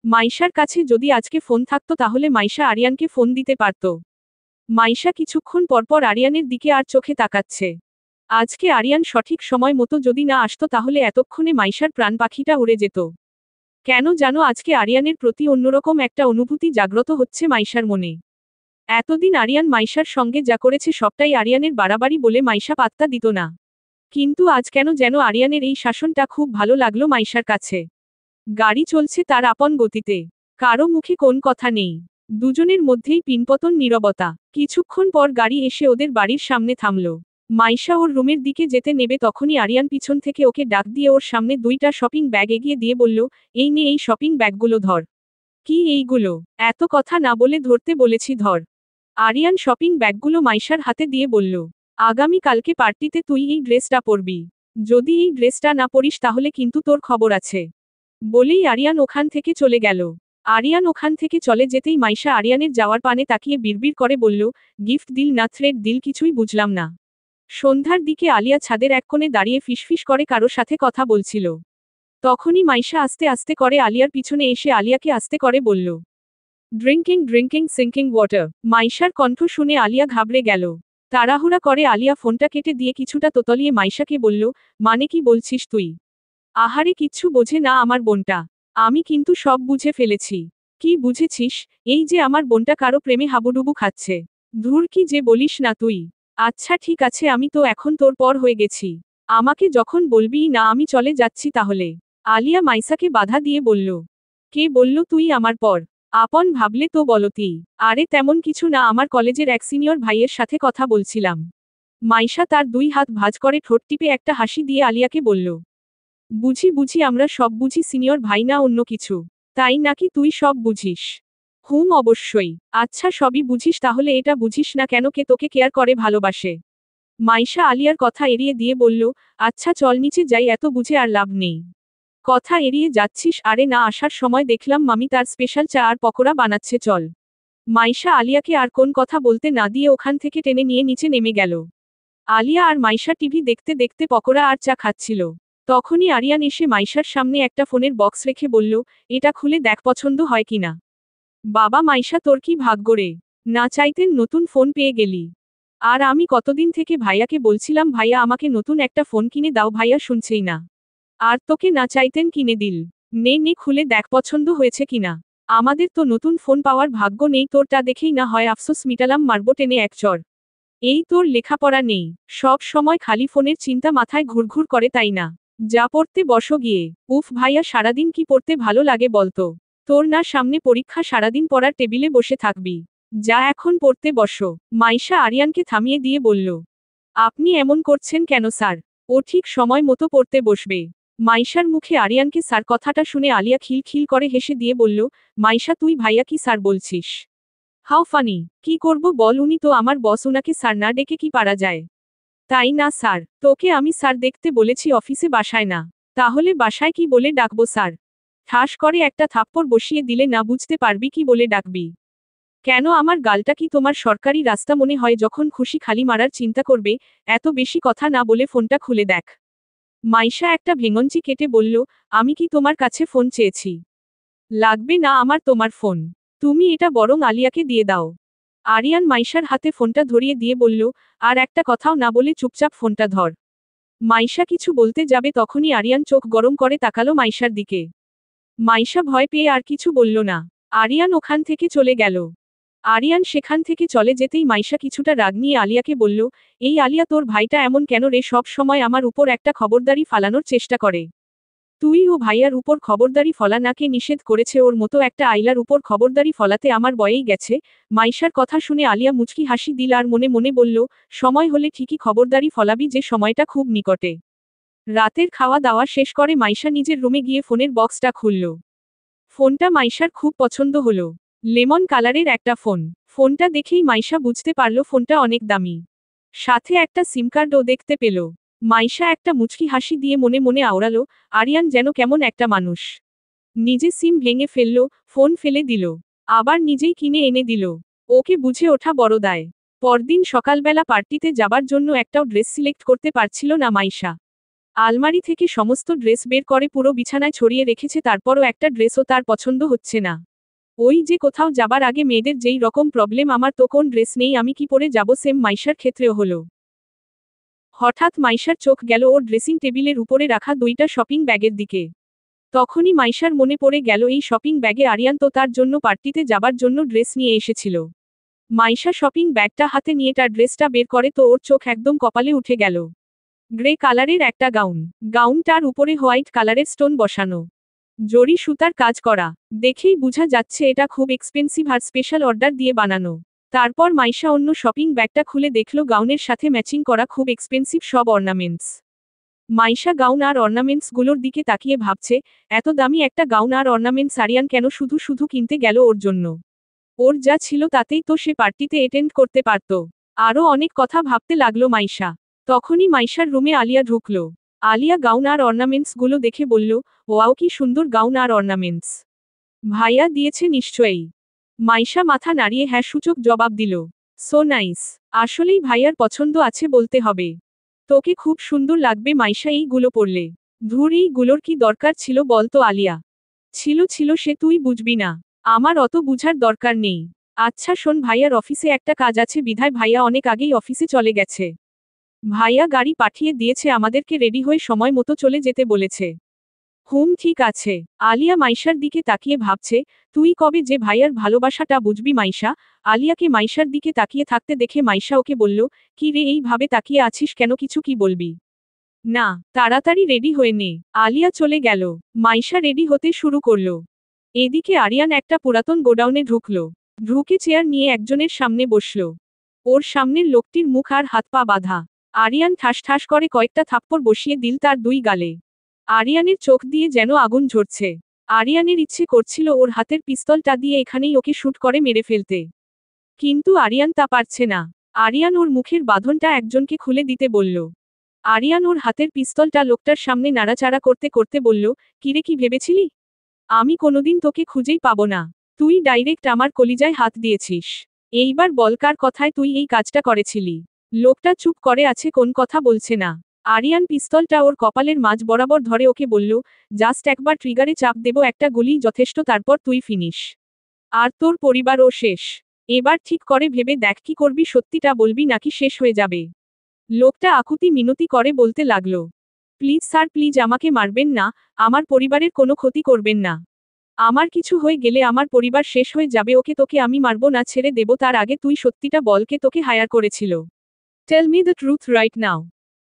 মাইশার কাছে যদি আজকে ফোন থাকতো তাহলে মাইশা আরিয়ানকে ফোন দিতে পারত। মাইশা কিছুক্ষণ পরপর আরিয়ানের দিকে আর চোখে তাকাচ্ছে। আজকে আরিয়ান সঠিক সময় মতো যদি না আসতো তাহলে এতক্ষণে মাইশার প্রাণ পাখিটা উড়ে যেত। কেন জানো আজকে আরিয়ানের প্রতি অন্যরকম একটা অনুভূতি জাগ্রত হচ্ছে মাইশার মনে। এতদিন আরিয়ান মাইশার সঙ্গে যা করেছে সবটাই আরিয়ানের বাড়াবাড়ি বলে মাইশা পাত্তা দিত না। কিন্তু আজ কেন যেন আরিয়ানের এই শাসনটা খুব ভালো লাগলো মাইশার কাছে। গাড়ি চলছে তার আপন গতিতে। কারো মুখে কোন কথা নেই। দুজনের মধ্যেই পিনপতন নীরবতা। কিছুক্ষণ পর গাড়ি এসে ওদের বাড়ির সামনে থামল। মাইশা ওর রুমের দিকে যেতে নেবে তখনই আরিয়ান পিছন থেকে ওকে ডাক দিয়ে ওর সামনে দুইটা শপিং ব্যাগ এগিয়ে দিয়ে বলল, এই নে, এই শপিং ব্যাগগুলো ধর। কি এইগুলো? এত কথা না বলে ধরতে বলেছি, ধর। আরিয়ান শপিং ব্যাগগুলো মাইশার হাতে দিয়ে বলল, আগামী কালকে পার্টিতে তুই এই ড্রেসটা পরবি। যদি এই ড্রেসটা না পরিস তাহলে কিন্তু তোর খবর আছে। বলেই আরিয়ান ওখান থেকে চলে গেল। আরিয়ান ওখান থেকে চলে যেতেই মাইশা আরিয়ানের যাওয়ার পানে তাকিয়ে বিড়বিড় করে বলল, গিফট দিল না থ্রেড দিল কিছুই বুঝলাম না। সন্ধ্যার দিকে আলিয়া ছাদের এক কোণে দাঁড়িয়ে ফিসফিস করে কারো সাথে কথা বলছিল। তখনই মাইশা আস্তে আস্তে করে আলিয়ার পিছনে এসে আলিয়াকে আস্তে করে বলল, ড্রিঙ্কিং ড্রিঙ্কিং সিঙ্কিং ওয়াটার। মাইশার কণ্ঠ শুনে আলিয়া ঘাবড়ে গেল। তাড়াহুড়া করে আলিয়া ফোনটা কেটে দিয়ে কিছুটা তোতলিয়ে মাইশাকে বলল, মানে কি বলছিস তুই? আহারে, কিচ্ছু বোঝে না আমার বোনটা। আমি কিন্তু সব বুঝে ফেলেছি। কি বুঝেছিস? এই যে আমার বোনটা কারো প্রেমে হাবুডুবু খাচ্ছে। ধুর, কি যে বলিস না তুই। আচ্ছা ঠিক আছে, আমি তো এখন তোর পর হয়ে গেছি। আমাকে যখন বলবিই না আমি চলে যাচ্ছি তাহলে। আলিয়া মাইশাকে বাধা দিয়ে বলল, কে বলল তুই আমার পর? আপন ভাবলে তো বলতি। আরে তেমন কিছু না, আমার কলেজের এক সিনিয়র ভাইয়ের সাথে কথা বলছিলাম। মাইশা তার 2 হাত ভাঁজ করে ঠোঁট টিপে একটা হাসি দিয়ে আলিয়াকে বলল, বুঝি বুঝি, আমরা সব বুঝি সিনিয়র ভাই, না অন্য কিছু। তাই নাকি তুই সব বুঝিস? অবশ্যই। আচ্ছা সবই বুঝিস, তাহলে এটা বুঝিস না কেন কে তোকে কেয়ার করে ভালোবাসে? মাইশা আলিয়ার কথা এড়িয়ে দিয়ে বলল, আচ্ছা চল নিচে যাই, এত বুঝে আর লাভ নেই। কথা এড়িয়ে যাচ্ছিস? আরে না, আসার সময় দেখলাম মামি তার স্পেশাল চা আর পকোড়া বানাচ্ছে, চল। মাইশা আলিয়াকে আর কোন কথা বলতে না দিয়ে ওখান থেকে টেনে নিয়ে নিচে নেমে গেল। আলিয়া আর মাইশা টিভি দেখতে দেখতে পকোড়া আর চা খাচ্ছিল। তখনই আরিয়ান এসে মাইশার সামনে একটা ফোনের বক্স রেখে বলল, এটা খুলে দেখ পছন্দ হয় কিনা। বাবা মাইশা, তোর কি ভাগ্য রে, না চাইতেন নতুন ফোন পেয়ে গেলি। আর আমি কতদিন থেকে ভাইয়াকে বলছিলাম, ভাইয়া আমাকে নতুন একটা ফোন কিনে দাও, ভাইয়া শুনছেই না। আর তোকে না চাইতেন কিনে দিল। নে নে, খুলে দেখ পছন্দ হয়েছে কিনা। আমাদের তো নতুন ফোন পাওয়ার ভাগ্য নেই, তোরটা দেখেই না হয় আফসোস মিটালাম, মারবো টেনে এক চড়। এই তোর লেখাপড়া নেই, সব সময় খালি ফোনের চিন্তা মাথায় ঘুরঘুর করে, তাই না? যা পড়তে বসো গিয়ে। উফ ভাইয়া, সারাদিন কি পড়তে ভালো লাগে বলতো? তোর না সামনে পরীক্ষা, সারাদিন পড়ার টেবিলে বসে থাকবি? যা এখন পড়তে বসো। মাইশা আরিয়ানকে থামিয়ে দিয়ে বলল, আপনি এমন করছেন কেন স্যার? ও ঠিক সময় মতো পড়তে বসবে। মাইশার মুখে আরিয়ানকে স্যার কথাটা শুনে আলিয়া খিলখিল করে হেসে দিয়ে বলল, মাইশা তুই ভাইয়া কি স্যার বলছিস? How funny. কি করব বল, উনি তো আমার বস, উনাকে স্যার না ডেকে কি পারা যায়? তাই না স্যার, তোকে আমি স্যার দেখতে বলেছি, অফিসে বাসায় না। তাহলে বাসায় কি বলে ডাকবো স্যার? ঠাস করে একটা থাপ্পড় বসিয়ে দিলে না বুঝতে পারবি কি বলে ডাকবি? কেন, আমার গালটা কি তোমার সরকারি রাস্তা মনে হয়, যখন খুশি খালি মারার চিন্তা করবে? এত বেশি কথা না বলে ফোনটা খুলে দেখ। মাইশা একটা ভেঙঞ্চি কেটে বলল, আমি কি তোমার কাছে ফোন চেয়েছি? লাগবে না আমার তোমার ফোন। তুমি এটা বরং আলিয়াকে দিয়ে দাও। আরিয়ান মাইশার হাতে ফোনটা ধরিয়ে দিয়ে বলল, আর একটা কথাও না বলে চুপচাপ ফোনটা ধর। মাইশা কিছু বলতে যাবে তখনই আরিয়ান চোখ গরম করে তাকালো মাইশার দিকে। মাইশা ভয় পেয়ে আর কিছু বলল না। আরিয়ান ওখান থেকে চলে গেল। আরিয়ান সেখান থেকে চলে যেতেই মাইশা কিছুটা রাগ নিয়ে আলিয়াকে বলল, এই আলিয়া, তোর ভাইটা এমন কেন রে, সব সময় আমার উপর একটা খবরদারি ফালানোর চেষ্টা করে। তুই ও ভাইয়ার উপর খবরদারি ফলানাকে নিষেধ করেছে, ওর মতো একটা আইলার উপর খবরদারি ফলাতে আমার বয়েই গেছে। মাইশার কথা শুনে আলিয়া মুচকি হাসি দিল আর মনে মনে বলল, সময় হলে ঠিকই খবরদারি ফলাবি, যে সময়টা খুব নিকটে। রাতের খাওয়া দাওয়া শেষ করে মাইশা নিজের রুমে গিয়ে ফোনের বক্সটা খুলল। ফোনটা মাইশার খুব পছন্দ হলো। লেমন কালারের একটা ফোন। ফোনটা দেখেই মাইশা বুঝতে পারল ফোনটা অনেক দামি। সাথে একটা সিম কার্ডও দেখতে পেল। মাইশা একটা মুচকি হাসি দিয়ে মনে মনে আওড়ালো, আরিয়ান যেন কেমন একটা মানুষ। নিজে সিম ভেঙে ফেলল, ফোন ফেলে দিল, আবার নিজেই কিনে এনে দিল। ওকে বুঝে ওঠা বড় দায়। পরদিন সকালবেলা পার্টিতে যাবার জন্য একটাও ড্রেস সিলেক্ট করতে পারছিল না মাইশা। আলমারি থেকে সমস্ত ড্রেস বের করে পুরো বিছানায় ছড়িয়ে রেখেছে, তারপরও একটা ড্রেসও তার পছন্দ হচ্ছে না। ওই যে কোথাও যাবার আগে মেয়েদের যেই রকম প্রবলেম, আমার তো কোন ড্রেস নেই, আমি কি পরে যাব, সেম মাইশার ক্ষেত্রেও হলো। হঠাৎ মাইশার চোখ গেল ওর ড্রেসিং টেবিলের উপরে রাখা 2টা শপিং ব্যাগের দিকে। তখনই মাইশার মনে পড়ে গেল এই শপিং ব্যাগে আরিয়ান তো তার জন্য পার্টিতে যাবার জন্য ড্রেস নিয়ে এসেছিল। মাইশা শপিং ব্যাগটা হাতে নিয়ে তার ড্রেসটা বের করে তো ওর চোখ একদম কপালে উঠে গেল। গ্রে কালারের একটা গাউন। গাউনটার উপরে হোয়াইট কালারের স্টোন বসানো, জরি সুতার কাজ করা। দেখেই বোঝা যাচ্ছে এটা খুব এক্সপেন্সিভ আর স্পেশাল অর্ডার দিয়ে বানানো। তারপর মাইশা অন্য শপিং ব্যাগটা খুলে দেখল গাউনের সাথে ম্যাচিং করা খুব এক্সপেন্সিভ সব অর্নামেন্টস। মাইশা গাউন আর অর্নামেন্টস গুলোর দিকে তাকিয়ে ভাবছে, এত দামি একটা গাউন আর অর্নামেন্টস আরিয়ান কেন শুধু শুধু কিনতে গেল ওর জন্য? ওর যা ছিল তাতেই তো সে পার্টিতে অ্যাটেন্ড করতে পারত। আরও অনেক কথা ভাবতে লাগলো মাইশা। তখনই মাইশার রুমে আলিয়া ঢুকল। আলিয়া গাউন আর অর্নামেন্টস গুলো দেখে বলল, ওয়াও কি সুন্দর গাউন আর অর্নামেন্টস। ভাইয়া দিয়েছে নিশ্চয়ই। মাইশা মাথা নাড়িয়ে হ্যাঁ সূচক জবাব দিল। So nice. আসলেই ভাইয়ার পছন্দ আছে বলতে হবে। তোকে খুব সুন্দর লাগবে মাইশা এইগুলো পরলে। ধুর, এইগুলোর কি দরকার ছিল বলতো আলিয়া? ছিল ছিল, সে তুই বুঝবি না। আমার অত বুঝার দরকার নেই। আচ্ছা শোন, ভাইয়ার অফিসে একটা কাজ আছে, বিধায় ভাইয়া অনেক আগেই অফিসে চলে গেছে। ভাইয়া গাড়ি পাঠিয়ে দিয়েছে, আমাদেরকে রেডি হয়ে সময় মতো চলে যেতে বলেছে। ঠিক আছে। আলিয়া মাইশার দিকে তাকিয়ে ভাবছে, তুই কবে যে ভাইয়ার ভালোবাসাটা বুঝবি মাইশা? আলিয়াকে মাইশার দিকে তাকিয়ে থাকতে দেখে মাইশা ওকে বলল, কি রে এইভাবে তাকিয়ে আছিস কেন, কিছু কি বলবি? না, তাড়াতাড়ি রেডি হয়ে নে। আলিয়া চলে গেল। মাইশা রেডি হতে শুরু করল। এদিকে আরিয়ান একটা পুরাতন গোডাউনে ঢুকল। ঢুকে চেয়ার নিয়ে একজনের সামনে বসল। ওর সামনের লোকটির মুখ আর হাত পা বাঁধা। আরিয়ান ঠাস ঠাস করে কয়েকটা থাপ্পড় বসিয়ে দিল তার দুই গালে। আরিয়ানের চোখ দিয়ে যেন আগুন ঝরছে। আরিয়ানের ইচ্ছে করছিল ওর হাতের পিস্তলটা দিয়ে এখানেই ওকে শুট করে মেরে ফেলতে। কিন্তু আরিয়ান তা পারছে না। আরিয়ান ওর মুখের বাঁধনটা একজনকে খুলে দিতে বলল। আরিয়ান ওর হাতের পিস্তলটা লোকটার সামনে নাড়াচাড়া করতে করতে বলল, কিরে কি ভেবেছিলি? আমি কোনোদিন তোকে খুঁজেই পাবো না। তুই ডাইরেক্ট আমার কলিজায় হাত দিয়েছিস। এইবার বল কার কথায় তুই এই কাজটা করেছিলি? লোকটা চুপ করে আছে, কোন কথা বলছে না। আরিয়ান পিস্তলটা ওর কপালের মাঝ বরাবর ধরে ওকে বলল, জাস্ট একবার ট্রিগারে চাপ দেব, একটা গুলি যথেষ্ট, তারপর তুই ফিনিশ। আর তোর পরিবারও শেষ। এবার ঠিক করে ভেবে দেখ কি করবি, সত্যিটা বলবি নাকি শেষ হয়ে যাবে। লোকটা আকুতি মিনতি করে বলতে লাগলো, প্লিজ স্যার প্লিজ আমাকে মারবেন না, আমার পরিবারের কোনো ক্ষতি করবেন না। আমার কিছু হয়ে গেলে আমার পরিবার শেষ হয়ে যাবে। ওকে তোকে আমি মারবো না, ছেড়ে দেব, তার আগে তুই সত্যিটা বল, কে তোকে হায়ার করেছিল? Tell me the truth right now.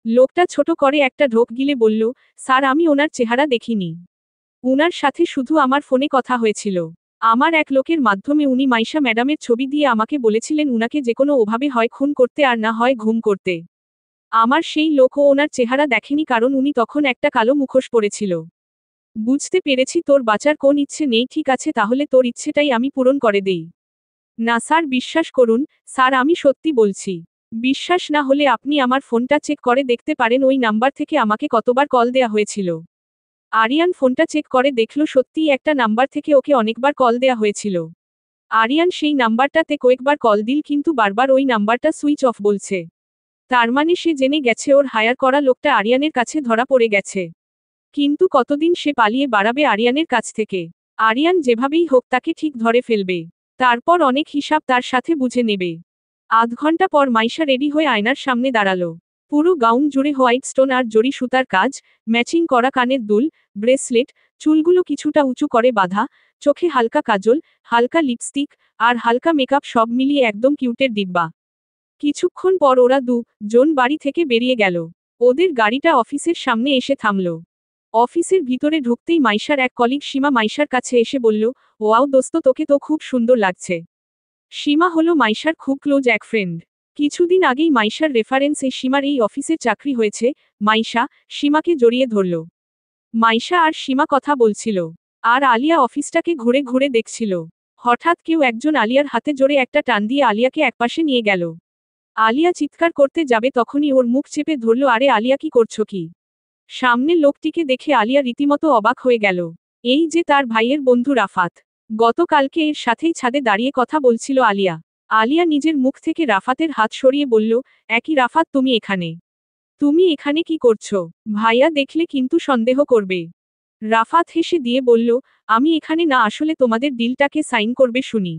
লোকটা ছোট করে একটা ঢোক গিলে বলল, স্যার আমি ওনার চেহারা দেখিনি। উনার সাথে শুধু আমার ফোনে কথা হয়েছিল। আমার এক লোকের মাধ্যমে উনি মাইশা ম্যাডামের ছবি দিয়ে আমাকে বলেছিলেন উনাকে যেকোনো ওভাবে হয় খুন করতে আর না হয় ঘুম করতে। আমার সেই লোকও ওনার চেহারা দেখেনি, কারণ উনি তখন একটা কালো মুখোশ পরেছিল। বুঝতে পেরেছি তোর বাঁচার কোন ইচ্ছে নেই। ঠিক আছে, তাহলে তোর ইচ্ছেটাই আমি পূরণ করে দেই। না স্যার, বিশ্বাস করুন স্যার, আমি সত্যি বলছি। বিশ্বাস না হলে আপনি আমার ফোনটা চেক করে দেখতে পারেন, ওই নাম্বার থেকে আমাকে কতবার কল দেয়া হয়েছিল। আরিয়ান ফোনটা চেক করে দেখল সত্যিই একটা নাম্বার থেকে ওকে অনেকবার কল দেয়া হয়েছিল। আরিয়ান সেই নাম্বারটাতে কয়েকবার কল দিল, কিন্তু বারবার ওই নাম্বারটা সুইচ অফ বলছে। তার মানে সে জেনে গেছে ওর হায়ার করা লোকটা আরিয়ানের কাছে ধরা পড়ে গেছে। কিন্তু কতদিন সে পালিয়ে বাড়াবে আরিয়ানের কাছ থেকে? আরিয়ান যেভাবেই হোক তাকে ঠিক ধরে ফেলবে। তারপর অনেক হিসাব তার সাথে বুঝে নেবে। আধ ঘন্টা পর মাইশা রেডি হয়ে আয়নার সামনে দাঁড়ালো। পুরো গাউন জুড়ে হোয়াইট স্টোন আর জরি সুতার কাজ, ম্যাচিং করা কানের দুল, ব্রেসলেট, চুলগুলো কিছুটা উঁচু করে বাঁধা, চোখে হালকা কাজল, হালকা লিপস্টিক, আর হালকা মেকআপ, সব মিলিয়ে একদম কিউটের ডিব্বা। কিছুক্ষণ পর ওরা জন বাড়ি থেকে বেরিয়ে গেল। ওদের গাড়িটা অফিসের সামনে এসে থামল। অফিসের ভিতরে ঢুকতেই মাইশার এক কলিগ সীমা মাইশার কাছে এসে বলল, ওয়াও দোস্ত, তোকে তো খুব সুন্দর লাগছে। সীমা হলো মাইশার খুব ক্লোজ এক ফ্রেন্ড। কিছুদিন আগেই মাইশার রেফারেন্সে সীমার এই অফিসের চাকরি হয়েছে। মাইশা সীমাকে জড়িয়ে ধরল। মাইশা আর সীমা কথা বলছিল, আর আলিয়া অফিসটাকে ঘুরে ঘুরে দেখছিল। হঠাৎ কেউ একজন আলিয়ার হাতে জোরে একটা টান দিয়ে আলিয়াকে একপাশে নিয়ে গেল। আলিয়া চিৎকার করতে যাবে তখনই ওর মুখ চেপে ধরল, আরে আলিয়া কি করছো কি? সামনের লোকটিকে দেখে আলিয়া রীতিমতো অবাক হয়ে গেল। এই যে তার ভাইয়ের বন্ধু রাফাত। গতকালকে এর সাথেই ছাদে দাঁড়িয়ে কথা বলছিল আলিয়া। আলিয়া নিজের মুখ থেকে রাফাতের হাত সরিয়ে বলল, একই রাফাত, তুমি এখানে? তুমি এখানে কি করছো? ভাইয়া দেখলে কিন্তু সন্দেহ করবে। রাফাত হেসে দিয়ে বলল, আমি এখানে না, আসলে তোমাদের ডিলটাকে সাইন করবে শুনি।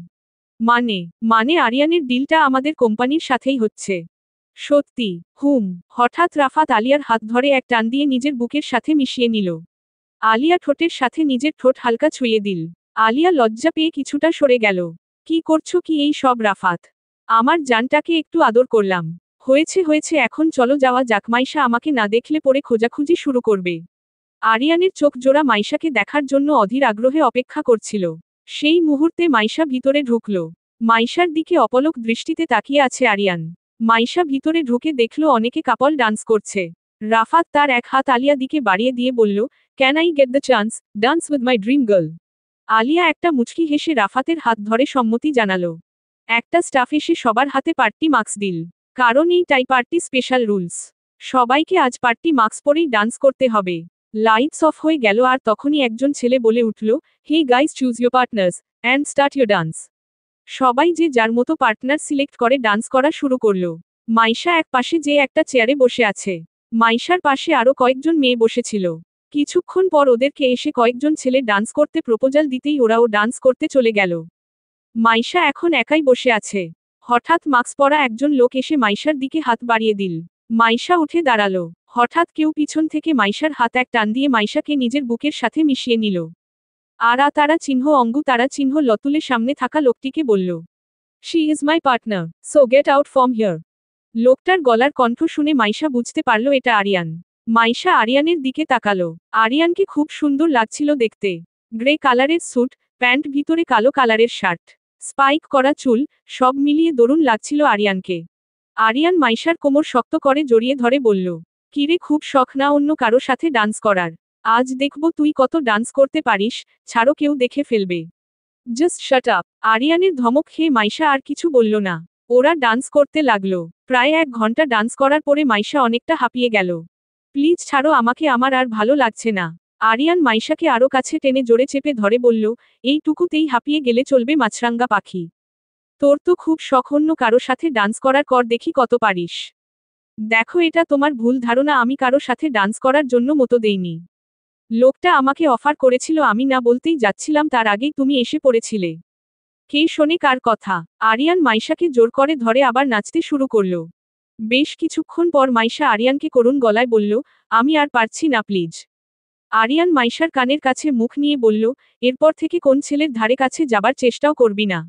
মানে? মানে আরিয়ানের ডিলটা আমাদের কোম্পানির সাথেই হচ্ছে। সত্যি? হঠাৎ রাফাত আলিয়ার হাত ধরে এক টান দিয়ে নিজের বুকের সাথে মিশিয়ে নিল। আলিয়া ঠোঁটের সাথে নিজের ঠোঁট হালকা ছুঁয়ে দিল। আলিয়া লজ্জা পেয়ে কিছুটা সরে গেল। কি করছো কি এই সব রাফাত? আমার জানটাকে একটু আদর করলাম। হয়েছে হয়েছে, এখন চলো যাওয়া যাক। মাইশা আমাকে না দেখলে পরে খোঁজাখুঁজি শুরু করবে। আরিয়ানের চোখ জোড়া মাইশাকে দেখার জন্য অধীর আগ্রহে অপেক্ষা করছিল। সেই মুহূর্তে মাইশা ভিতরে ঢুকল। মাইশার দিকে অপলক দৃষ্টিতে তাকিয়ে আছে আরিয়ান। মাইশা ভিতরে ঢুকে দেখল অনেকে কাপল ডান্স করছে। রাফাত তার এক হাত আলিয়া দিকে বাড়িয়ে দিয়ে বলল, can I get the chance dance with my dream girl? Alia একটা মুচকি হেসে রাফাতের হাত ধরে সম্মতি জানালো। একটা স্টাফ এসে সবার হাতে পার্টি মাস্ক দিল। কারণ এই টাই পার্টি স্পেশাল রুলস। সবাইকে আজ পার্টি মাস্ক পরেই ডান্স করতে হবে। লাইটস অফ হয়ে গেল আর তখনই একজন ছেলে বলে উঠল, hey guys, choose your partners and start your dance. সবাই যে যার মতো পার্টনার সিলেক্ট করে ডান্স করা শুরু করল। মাইশা এক পাশে যে একটা চেয়ারে বসে আছে। মাইশার পাশে আরো কয়েকজন মেয়ে বসেছিল। কিছুক্ষণ পর ওদেরকে এসে কয়েকজন ছেলে ডান্স করতে প্রপোজাল দিতেই ওরাও ডান্স করতে চলে গেল। মাইশা এখন একাই বসে আছে। হঠাৎ মাস্ক পরা একজন লোক এসে মাইশার দিকে হাত বাড়িয়ে দিল। মাইশা উঠে দাঁড়ালো। হঠাৎ কেউ পিছন থেকে মাইশার হাত এক টান দিয়ে মাইশাকে নিজের বুকের সাথে মিশিয়ে নিল। তারা চিহ্ন অঙ্গু তারা চিহ্ন লতুলে সামনে থাকা লোকটিকে বলল, she is my partner, so get out from here. লোকটার গলার কণ্ঠ শুনে মাইশা বুঝতে পারল এটা আরিয়ান। মাইশা আরিয়ানের দিকে তাকালো। আরিয়ানকে খুব সুন্দর লাগছিল দেখতে। গ্রে কালারের স্যুট, প্যান্ট, ভিতরে কালো কালারের শার্ট, স্পাইক করা চুল, সব মিলিয়ে দারুণ লাগছিল আরিয়ানকে। আরিয়ান মাইশার কোমর শক্ত করে জড়িয়ে ধরে বলল, কিরে, খুব শখ না অন্য কারো সাথে ডান্স করার? আজ দেখব তুই কত ডান্স করতে পারিস, ছাড়ো কেউ দেখে ফেলবে। Just shut up. আরিয়ানের ধমক খেয়ে মাইশা আর কিছু বলল না। ওরা ডান্স করতে লাগলো। প্রায় 1 ঘন্টা ডান্স করার পরে মাইশা অনেকটা হাঁপিয়ে গেল। প্লিজ ছাড়ো আমাকে, আমার আর ভালো লাগছে না। আরিয়ান মাইশাকে আরো কাছে টেনে জোরে চেপে ধরে বলল, এইটুকুতেই হাঁপিয়ে গেলে চলবে মাছরাঙ্গা পাখি? তোর তো খুব শখ অন্য কারো সাথে ডান্স করার, কর দেখি কত পারিস। দেখো, এটা তোমার ভুল ধারণা, আমি কারো সাথে ডান্স করার জন্য মতো দেইনি। লোকটা আমাকে অফার করেছিল, আমি না বলতেই যাচ্ছিলাম, তার আগেই তুমি এসে পড়েছিলে। কে শোনে কার কথা? আরিয়ান মাইশাকে জোর করে ধরে আবার নাচতে শুরু করল। বেশ কিছুক্ষণ পর মাইশা আরিয়ানকে করুণ গলায় বলল, আমি আর পারছি না, প্লিজ। আরিয়ান মাইশার কানের কাছে মুখ নিয়ে বলল, এরপর থেকে কোন ছেলের ধারে কাছে যাবার চেষ্টাও করবি না।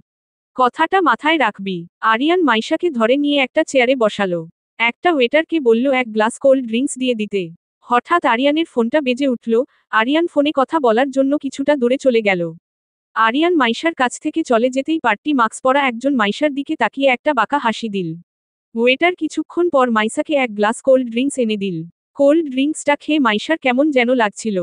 কথাটা মাথায় রাখবি। আরিয়ান মাইশাকে ধরে নিয়ে একটা চেয়ারে বসালো। একটা ওয়েটারকে বলল 1 গ্লাস কোল্ড ড্রিঙ্কস দিয়ে দিতে। হঠাৎ আরিয়ানের ফোনটা বেজে উঠল। আরিয়ান ফোনে কথা বলার জন্য কিছুটা দূরে চলে গেল। আরিয়ান মাইশার কাছ থেকে চলে যেতেই পার্টি মাস্ক পরা একজন মাইশার দিকে তাকিয়ে একটা বাঁকা হাসি দিল। ওয়েটার কিছুক্ষণ পর মাইশাকে 1 গ্লাস কোল্ড ড্রিঙ্কস এনে দিল। কোল্ড ড্রিঙ্কসটা খেয়ে মাইশার কেমন যেন লাগছিল।